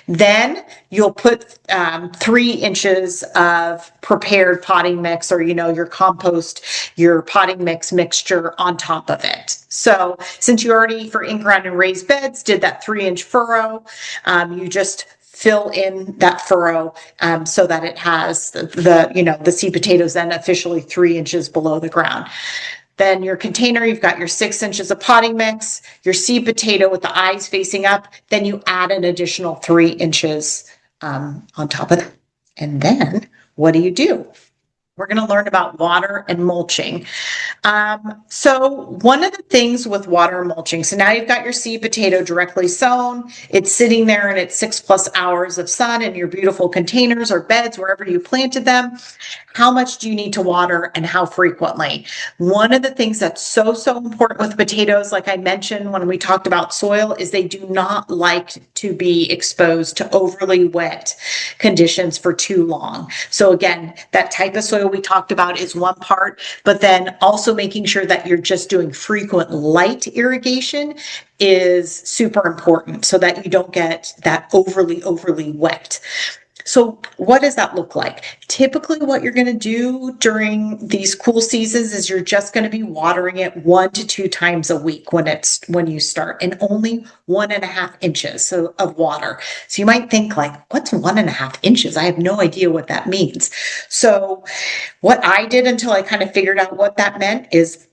Then you'll put 3 inches of prepared potting mix, or your compost, your potting mixture on top of it. So since you already, for in-ground and raised beds, did that 3-inch furrow, you just fill in that furrow so that it has the seed potatoes then officially 3 inches below the ground. Then your container, you've got your 6 inches of potting mix, your seed potato with the eyes facing up, then you add an additional 3 inches on top of that. And then what do? We're going to learn about water and mulching. So one of the things with water and mulching, so now you've got your seed potato directly sown. It's sitting there and it's 6+ hours of sun in your beautiful containers or beds, wherever you planted them. How much do you need to water and how frequently? One of the things that's so important with potatoes, like I mentioned when we talked about soil, is they do not like to be exposed to overly wet conditions for too long. So again, that type of soil we talked about is one part, but then also making sure that you're just doing frequent light irrigation is super important so that you don't get that overly wet. So what does that look like? Typically what you're going to do during these cool seasons is you're just going to be watering it 1 to 2 times a week when you start, and only 1.5 inches of water. So you might think like, what's 1.5 inches? I have no idea what that means. So what I did until I kind of figured out what that meant is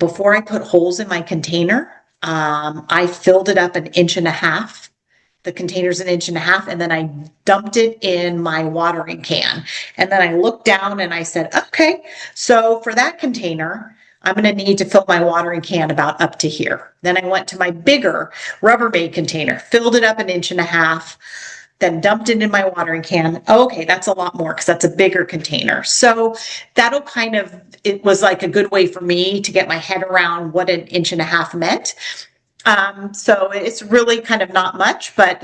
before I put holes in my container, I filled it up 1.5 inches. The container's 1.5 inches, and then I dumped it in my watering can. And then I looked down and I said, okay, so for that container, I'm going to need to fill my watering can about up to here. Then I went to my bigger Rubbermaid container, filled it up 1.5 inches, then dumped it in my watering can. Okay, that's a lot more because that's a bigger container. So that'll it was like a good way for me to get my head around what an inch and a half meant. So it's really kind of not much, but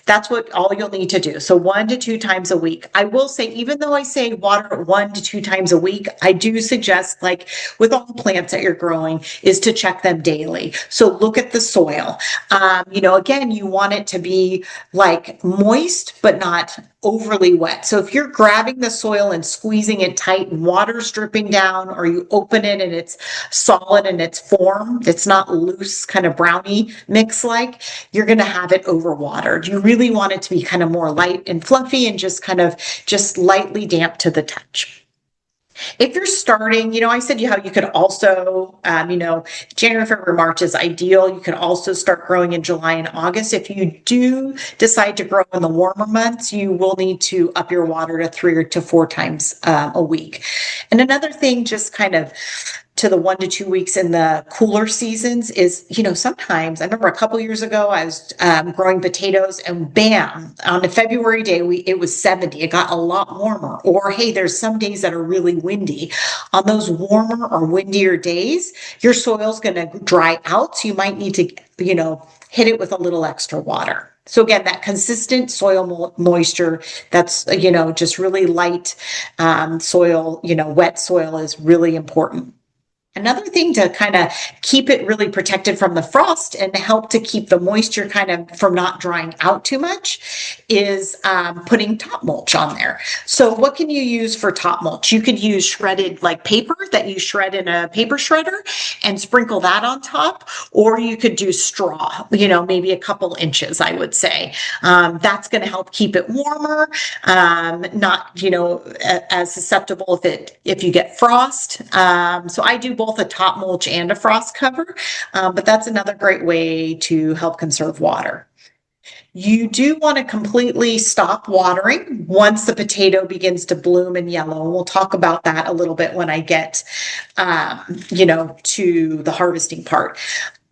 that's what all you'll need to do. So 1 to 2 times a week. I will say, even though I say water 1 to 2 times a week, I do suggest, like with all the plants that you're growing, is to check them daily. So look at the soil. Again, you want it to be like moist, but not overly wet. So if you're grabbing the soil and squeezing it tight and water's dripping down, or you open it and it's solid in its form, it's not loose, kind of brownie mix like, you're going to have it overwatered. You really want it to be kind of more light and fluffy and just lightly damp to the touch. If you're starting, I said how you could also, January, February, March is ideal. You could also start growing in July and August. If you do decide to grow in the warmer months, you will need to up your water to 3 to 4 times a week. And another thing, just kind of to the 1 to 2 weeks in the cooler seasons, is, sometimes I remember a couple years ago, I was growing potatoes, and bam, on a February day, it was 70. It got a lot warmer. Or, hey, there's some days that are really windy. On those warmer or windier days, your soil's going to dry out. So you might need to, hit it with a little extra water. So again, that consistent soil moisture, that's, just really light soil, wet soil is really important. Another thing to kind of keep it really protected from the frost and help to keep the moisture kind of from not drying out too much is putting top mulch on there. So what can you use for top mulch? You could use shredded like paper that you shred in a paper shredder and sprinkle that on top, or you could do straw, maybe a couple inches, I would say. That's going to help keep it warmer, not, as susceptible if you get frost. So I do both a top mulch and a frost cover, but that's another great way to help conserve water. You do want to completely stop watering once the potato begins to bloom and yellow. We'll talk about that a little bit when I get, to the harvesting part.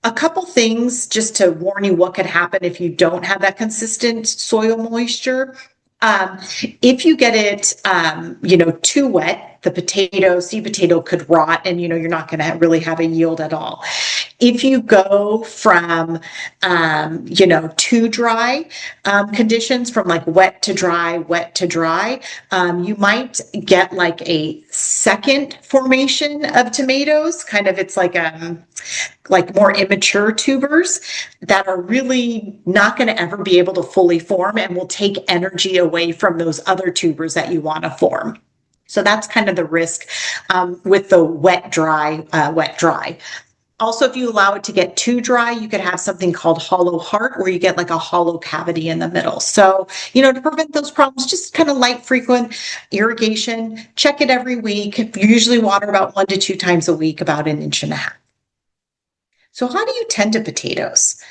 A couple things just to warn you what could happen if you don't have that consistent soil moisture. If you get it, too wet, the seed potato could rot, and, you're not going to really have a yield at all. If you go from, too dry conditions, from like wet to dry, you might get like a second formation of tomatoes. Kind of, it's like more immature tubers that are really not going to ever be able to fully form and will take energy away from those other tubers that you want to form. So that's kind of the risk with the wet dry. Also, if you allow it to get too dry, you could have something called hollow heart, where you get like a hollow cavity in the middle. So, to prevent those problems, just kind of light, frequent irrigation. Check it every week. You usually water about 1 to 2 times a week, about 1.5 inches. So how do you tend to potatoes?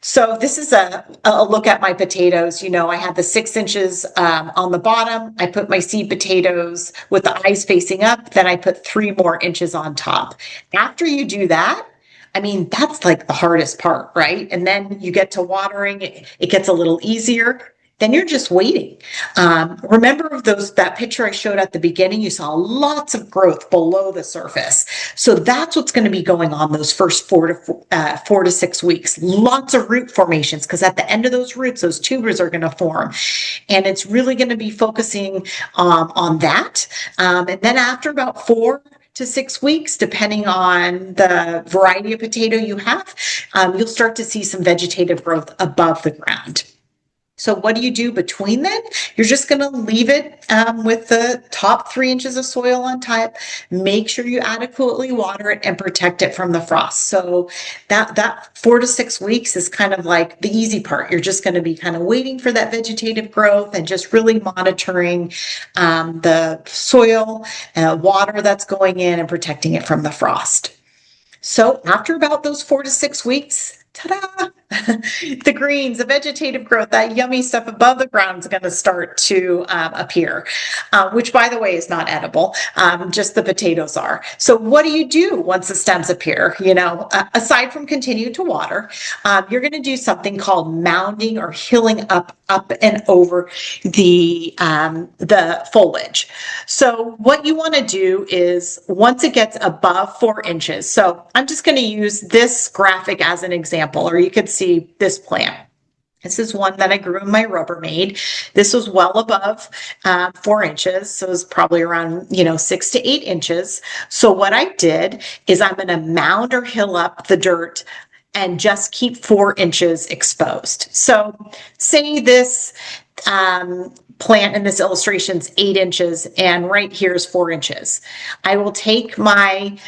So this is a look at my potatoes. I had the 6 inches on the bottom. I put my seed potatoes with the eyes facing up. Then I put 3 more inches on top. After you do that, that's like the hardest part, right? And then you get to watering, it gets a little easier. Then you're just waiting. Remember that picture I showed at the beginning? You saw lots of growth below the surface. So that's what's going to be going on those first 4 to 6 weeks. Lots of root formations, because at the end of those roots, those tubers are going to form. And it's really going to be focusing on that. And then after about 4 to 6 weeks, depending on the variety of potato you have, you'll start to see some vegetative growth above the ground. So what do you do between then? You're just going to leave it with the top 3 inches of soil on top. Make sure you adequately water it and protect it from the frost. So that 4 to 6 weeks is kind of like the easy part. You're just going to be kind of waiting for that vegetative growth and just really monitoring the soil, water that's going in, and protecting it from the frost. So after about those 4 to 6 weeks, ta-da! the greens, the vegetative growth, that yummy stuff above the ground is going to start to appear, which, by the way, is not edible. Just the potatoes are. So what do you do once the stems appear? Aside from continue to water, you're going to do something called mounding or hilling up and over the foliage. So what you want to do is once it gets above 4 inches. So I'm just going to use this graphic as an example, or you could see this plant. This is one that I grew in my Rubbermaid. This was well above 4 inches. So it was probably around, 6 to 8 inches. So what I did is I'm going to mound or hill up the dirt and just keep 4 inches exposed. So say this plant in this illustration is 8 inches and right here is 4 inches. I will take my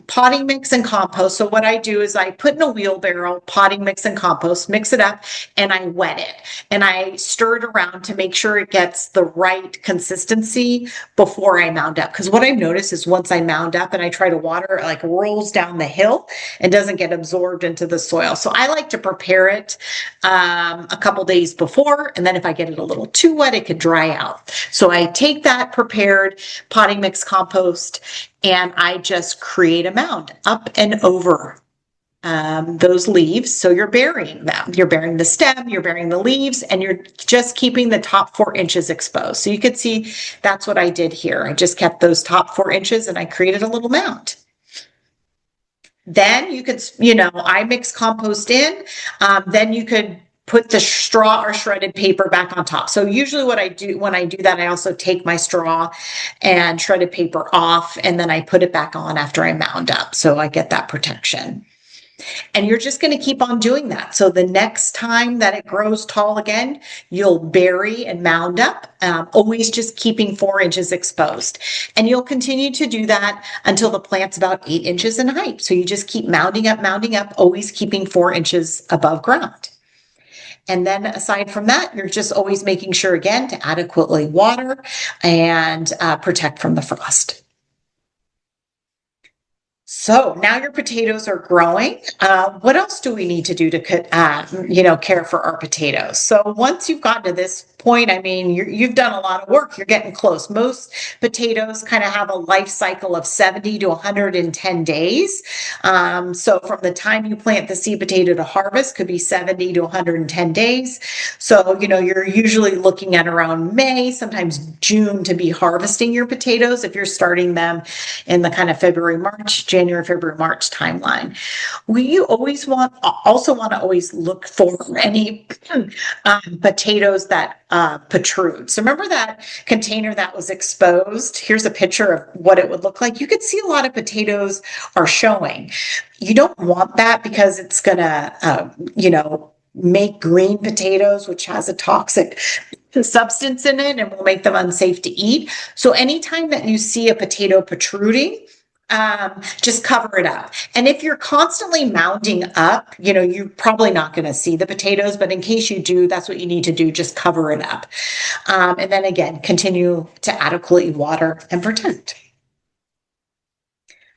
potting mix and compost. So what I do is I put in a wheelbarrow potting mix and compost, mix it up, and I wet it. And I stir it around to make sure it gets the right consistency before I mound up. Because what I've noticed is once I mound up and I try to water, it like rolls down the hill and doesn't get absorbed into the soil. So I like to prepare it a couple days before, and then if I get it a little too wet, it could dry out. So I take that prepared potting mix compost and I just create a mound up and over those leaves. So you're burying them. You're burying the stem, you're burying the leaves, and you're just keeping the top 4 inches exposed. So you could see that's what I did here. I just kept those top 4 inches and I created a little mound. Then you could, I mix compost in, then you could put the straw or shredded paper back on top. So usually what I do when I do that, I also take my straw and shredded paper off, and then I put it back on after I mound up. So I get that protection. And you're just going to keep on doing that. So the next time that it grows tall again, you'll bury and mound up, always just keeping 4 inches exposed. And you'll continue to do that until the plant's about 8 inches in height. So you just keep mounding up, always keeping 4 inches above ground. And then aside from that, you're just always making sure, again, to adequately water and protect from the frost. So now your potatoes are growing. What else do we need to do to care for our potatoes? So once you've gotten to this point, you've done a lot of work. You're getting close. Most potatoes kind of have a life cycle of 70 to 110 days. So from the time you plant the seed potato to harvest could be 70 to 110 days. So, you're usually looking at around May, sometimes June to be harvesting your potatoes if you're starting them in the kind of January, February, March timeline. We also want to always look for any potatoes that protrude. So remember that container that was exposed? Here's a picture of what it would look like. You could see a lot of potatoes are showing. You don't want that because it's going to, make green potatoes, which has a toxic substance in it and will make them unsafe to eat. So anytime that you see a potato protruding, just cover it up. And if you're constantly mounding up, you're probably not going to see the potatoes, but in case you do, that's what you need to do. Just cover it up. And then again, continue to adequately water and protect.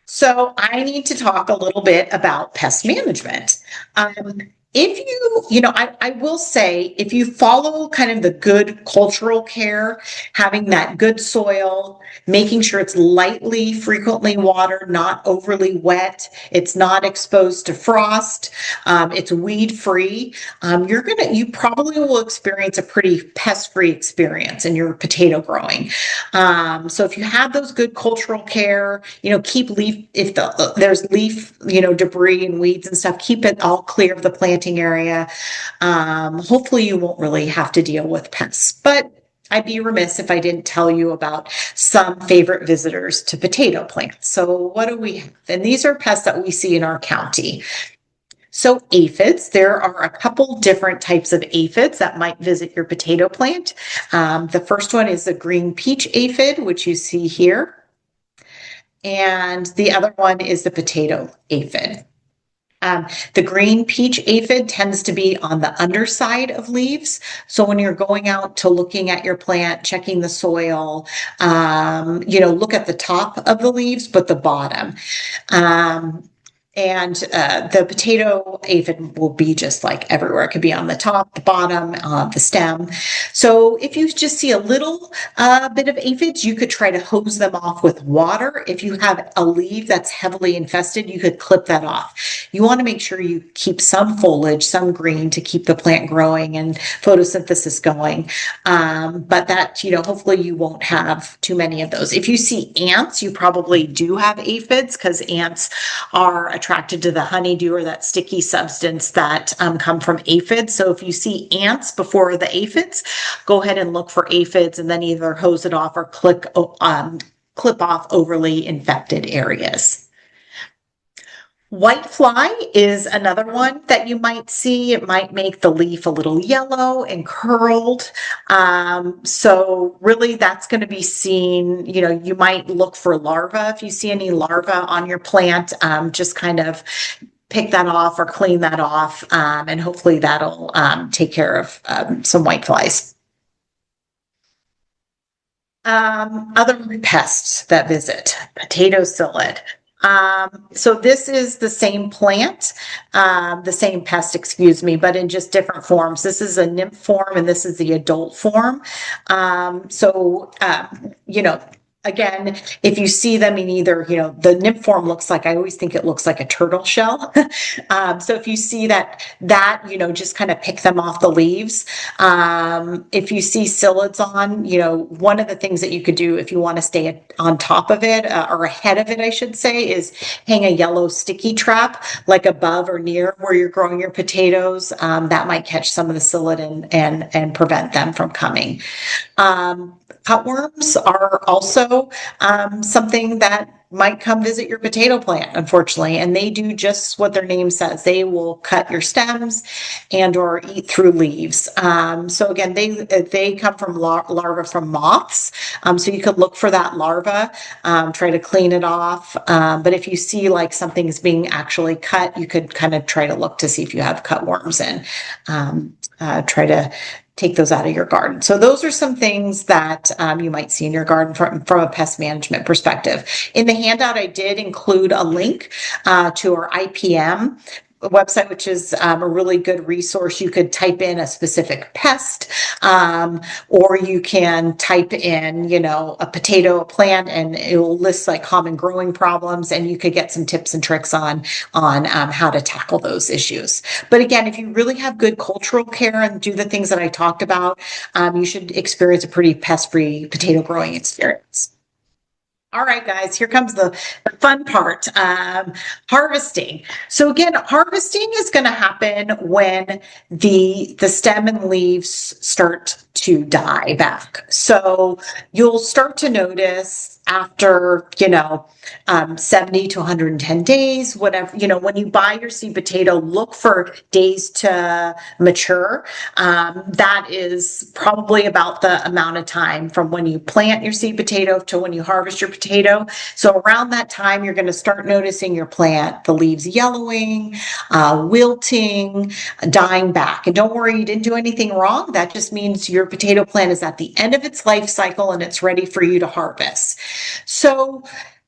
So I need to talk a little bit about pest management. I will say, if you follow kind of the good cultural care, having that good soil, making sure it's lightly, frequently watered, not overly wet, it's not exposed to frost, it's weed free, you probably will experience a pretty pest-free experience in your potato growing. So if you have those good cultural care, keep leaf, if there's leaf, debris and weeds and stuff, keep it all clear of the planting area. Hopefully you won't really have to deal with pests, but I'd be remiss if I didn't tell you about some favorite visitors to potato plants. So what do we have? And these are pests that we see in our county. So aphids, there are a couple different types of aphids that might visit your potato plant. The first one is the green peach aphid, which you see here. And the other one is the potato aphid. The green peach aphid tends to be on the underside of leaves. So when you're going out to looking at your plant, checking the soil, look at the top of the leaves, but the bottom. And the potato aphid will be just like everywhere. It could be on the top, the bottom, the stem. So if you just see a little bit of aphids, you could try to hose them off with water. If you have a leaf that's heavily infested, you could clip that off. You want to make sure you keep some foliage, some green to keep the plant growing and photosynthesis going. But that, hopefully you won't have too many of those. If you see ants, you probably do have aphids because ants are attracted to the honeydew or that sticky substance that come from aphids. So if you see ants before the aphids, go ahead and look for aphids and then either hose it off or clip off overly infected areas. Whitefly is another one that you might see. It might make the leaf a little yellow and curled. So really that's going to be seen, you might look for larvae. If you see any larvae on your plant, just kind of pick that off or clean that off. And hopefully that'll take care of some whiteflies. Other pests that visit, potato psyllid. So this is the same plant, the same pest, excuse me, but in just different forms. This is a nymph form and this is the adult form. Again, if you see them in either, the nymph form looks like, I always think it looks like a turtle shell. So if you see that, just kind of pick them off the leaves. If you see psyllids on, one of the things that you could do if you want to stay on top of it, or ahead of it, I should say, is hang a yellow sticky trap, like above or near where you're growing your potatoes. That might catch some of the psyllid and prevent them from coming. Cutworms are also something that might come visit your potato plant, unfortunately, and they do just what their name says. They will cut your stems and or eat through leaves. So again, they come from larvae from moths. So you could look for that larva, try to clean it off. But if you see like something's being actually cut, you could kind of try to look to see if you have cutworms and try to take those out of your garden. So those are some things that you might see in your garden from a pest management perspective. In the handout, I did include a link to our IPM website, which is a really good resource. You could type in a specific pest, or you can type in, a potato plant, and it will list like common growing problems, and you could get some tips and tricks on how to tackle those issues. But again, if you really have good cultural care and do the things that I talked about, you should experience a pretty pest-free potato growing experience. All right, guys, here comes the fun part, harvesting. So again, harvesting is going to happen when the stem and leaves start to die back. So you'll start to notice after, 70 to 110 days, whatever, when you buy your seed potato, look for days to mature. That is probably about the amount of time from when you plant your seed potato to when you harvest your potato. So around that time, you're going to start noticing your plant, the leaves yellowing, wilting, dying back. And don't worry, you didn't do anything wrong. That just means your potato plant is at the end of its life cycle and it's ready for you to harvest. So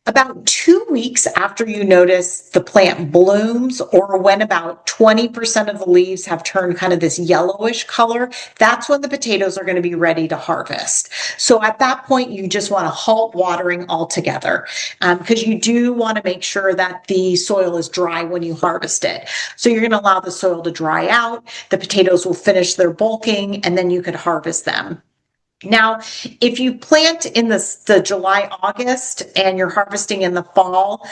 about 2 weeks after you notice the plant blooms, or when about 20% of the leaves have turned kind of this yellowish color, that's when the potatoes are going to be ready to harvest. So at that point, you just want to halt watering altogether, because you do want to make sure that the soil is dry when you harvest it. So you're going to allow the soil to dry out, the potatoes will finish their bulking, and then you could harvest them. Now, if you plant in the July, August, and you're harvesting in the fall,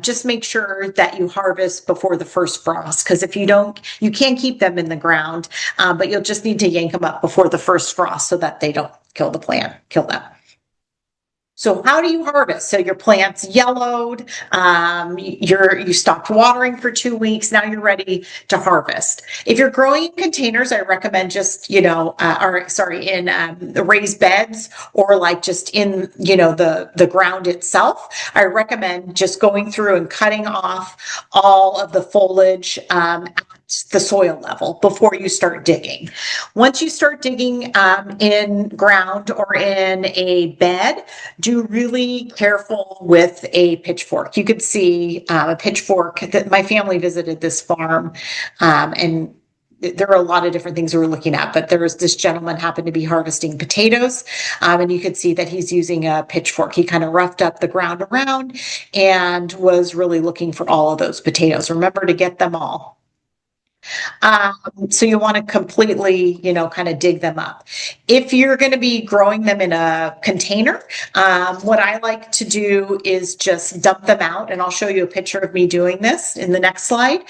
just make sure that you harvest before the first frost, because if you don't, you can't keep them in the ground, but you'll just need to yank them up before the first frost so that they don't kill them. So how do you harvest? So your plant's yellowed, you stopped watering for 2 weeks, now you're ready to harvest. If you're growing in containers, I recommend just, in the raised beds, or like just in, the ground itself. I recommend just going through and cutting off all of the foliage at the soil level before you start digging. Once you start digging in ground or in a bed, do really careful with a pitchfork. You could see a pitchfork that my family visited this farm, and there are a lot of different things we were looking at, but there was this gentleman happened to be harvesting potatoes, and you could see that he's using a pitchfork. He kind of roughed up the ground around and was really looking for all of those potatoes. Remember to get them all. So you want to completely, kind of dig them up. If you're going to be growing them in a container, what I like to do is just dump them out, and I'll show you a picture of me doing this in the next slide.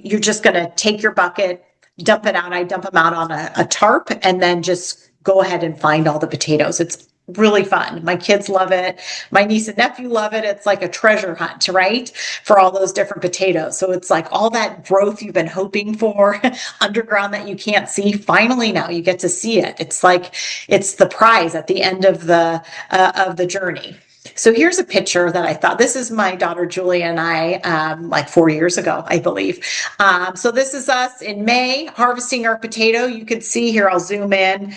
You're just going to take your bucket, dump it out. I dump them out on a tarp, and then just go ahead and find all the potatoes. It's really fun. My kids love it. My niece and nephew love it. It's like a treasure hunt, right? For all those different potatoes. So it's like all that growth you've been hoping for underground that you can't see. Finally, now you get to see it. It's like, it's the prize at the end of the journey. So here's a picture that I thought, this is my daughter Julia and I, like 4 years ago, I believe. So this is us in May harvesting our potato. You could see here, I'll zoom in.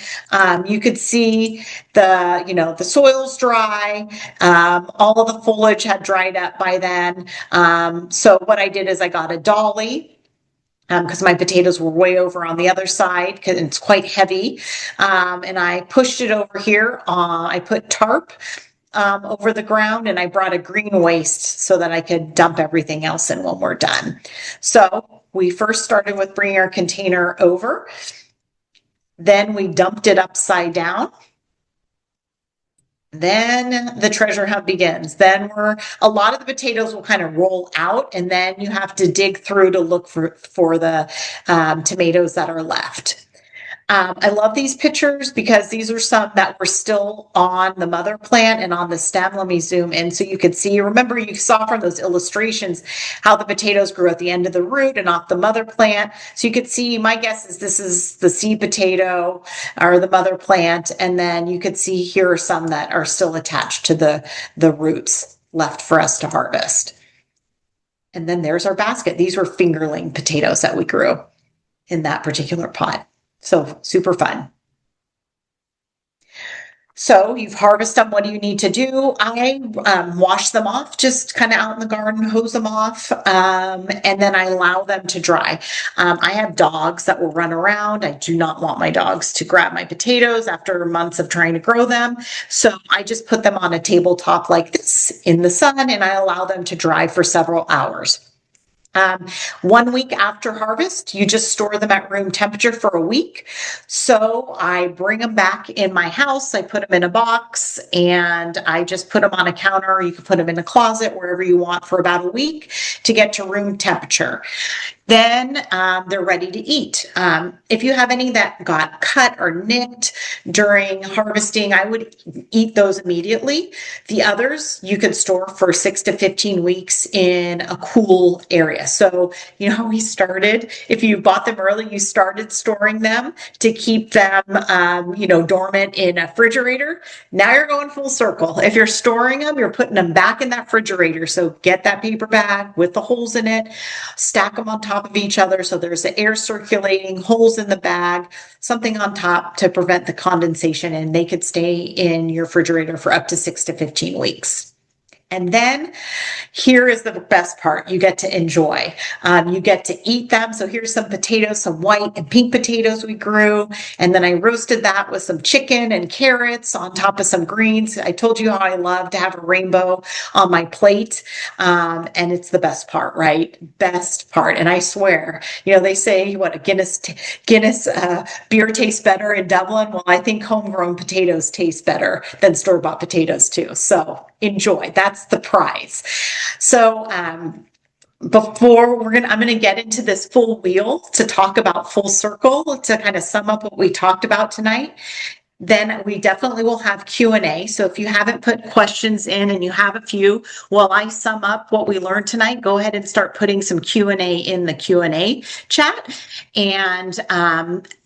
You could see the soil's dry. All of the foliage had dried up by then. So what I did is I got a dolly, because my potatoes were way over on the other side because it's quite heavy. And I pushed it over here. I put tarp over the ground, and I brought a green waste so that I could dump everything else in when we're done. So we first started with bringing our container over. Then we dumped it upside down. Then the treasure hunt begins. Then a lot of the potatoes will kind of roll out, and then you have to dig through to look for the tomatoes that are left. I love these pictures because these are some that were still on the mother plant and on the stem. Let me zoom in so you could see. Remember, you saw from those illustrations how the potatoes grew at the end of the root and off the mother plant. So you could see, my guess is this is the seed potato or the mother plant. And then you could see here are some that are still attached to the roots left for us to harvest. And then there's our basket. These were fingerling potatoes that we grew in that particular pot. So super fun. So you've harvested them. What do you need to do? I wash them off, just kind of out in the garden, hose them off, and then I allow them to dry. I have dogs that will run around. I do not want my dogs to grab my potatoes after months of trying to grow them. So I just put them on a tabletop like this in the sun, and I allow them to dry for several hours. 1 week after harvest, you just store them at room temperature for a week. So I bring them back in my house. I put them in a box, and I just put them on a counter. You can put them in a closet, wherever you want, for about a week to get to room temperature. Then they're ready to eat. If you have any that got cut or nicked during harvesting, I would eat those immediately. The others you could store for 6 to 15 weeks in a cool area. So, we started, if you bought them early, you started storing them to keep them, dormant in a refrigerator. Now you're going full circle. If you're storing them, you're putting them back in that refrigerator. So get that paper bag with the holes in it, stack them on top of each other so there's the air circulating, holes in the bag, something on top to prevent the condensation, and they could stay in your refrigerator for up to 6 to 15 weeks. And then here is the best part. You get to enjoy. You get to eat them. So here's some potatoes, some white and pink potatoes we grew. And then I roasted that with some chicken and carrots on top of some greens. I told you how I love to have a rainbow on my plate. And it's the best part, right? Best part. And I swear, they say what a Guinness beer tastes better in Dublin. Well, I think homegrown potatoes taste better than store-bought potatoes too. So enjoy. That's the prize. So I'm going to get into this full wheel to talk about full circle to kind of sum up what we talked about tonight. Then we definitely will have Q&A. So if you haven't put questions in and you have a few, while I sum up what we learned tonight, go ahead and start putting some Q&A in the Q&A chat. And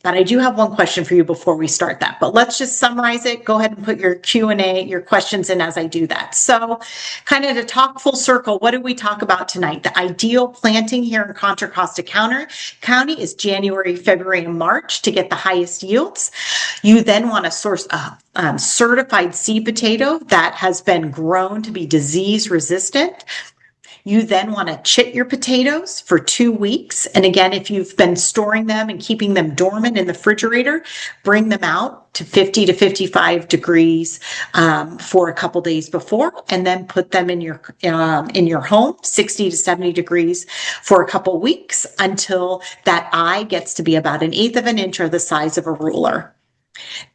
But I do have one question for you before we start that. But let's just summarize it. Go ahead and put your Q&A, your questions in as I do that. So kind of to talk full circle, what did we talk about tonight? The ideal planting here in Contra Costa County is January, February, and March to get the highest yields. You then want to source a certified seed potato that has been grown to be disease resistant. You then want to chit your potatoes for 2 weeks. And again, if you've been storing them and keeping them dormant in the refrigerator, bring them out to 50 to 55 degrees for a couple days before, and then put them in your home, 60 to 70 degrees for a couple weeks until that eye gets to be about 1/8 of an inch or the size of a ruler.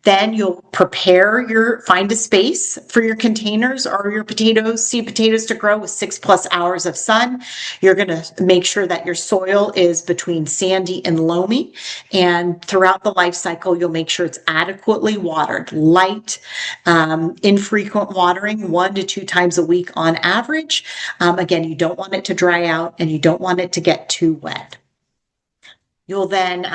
Then you'll find a space for your containers or your seed potatoes to grow with 6+ hours of sun. You're going to make sure that your soil is between sandy and loamy. And throughout the life cycle, you'll make sure it's adequately watered, light, infrequent watering, 1 to 2 times a week on average. Again, you don't want it to dry out and you don't want it to get too wet. You'll then,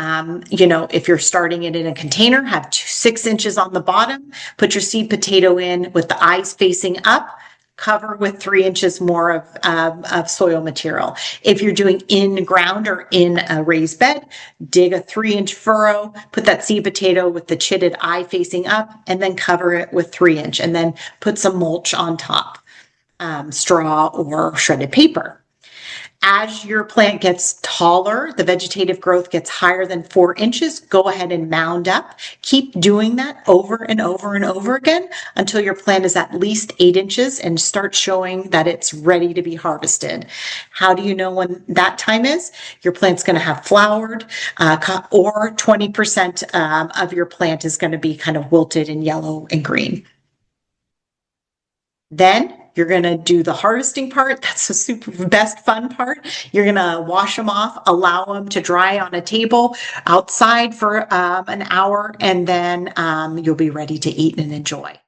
if you're starting it in a container, have 6 inches on the bottom, put your seed potato in with the eyes facing up, cover with 3 inches more of soil material. If you're doing in ground or in a raised bed, dig a 3-inch furrow, put that seed potato with the chitted eye facing up, and then cover it with 3-inch, and then put some mulch on top, straw or shredded paper. As your plant gets taller, the vegetative growth gets higher than 4 inches, go ahead and mound up. Keep doing that over and over and over again until your plant is at least 8 inches and start showing that it's ready to be harvested. How do you know when that time is? Your plant's going to have flowered, or 20% of your plant is going to be kind of wilted and yellow and green. Then you're going to do the harvesting part. That's the super best fun part. You're going to wash them off, allow them to dry on a table outside for an hour, and then you'll be ready to eat and enjoy.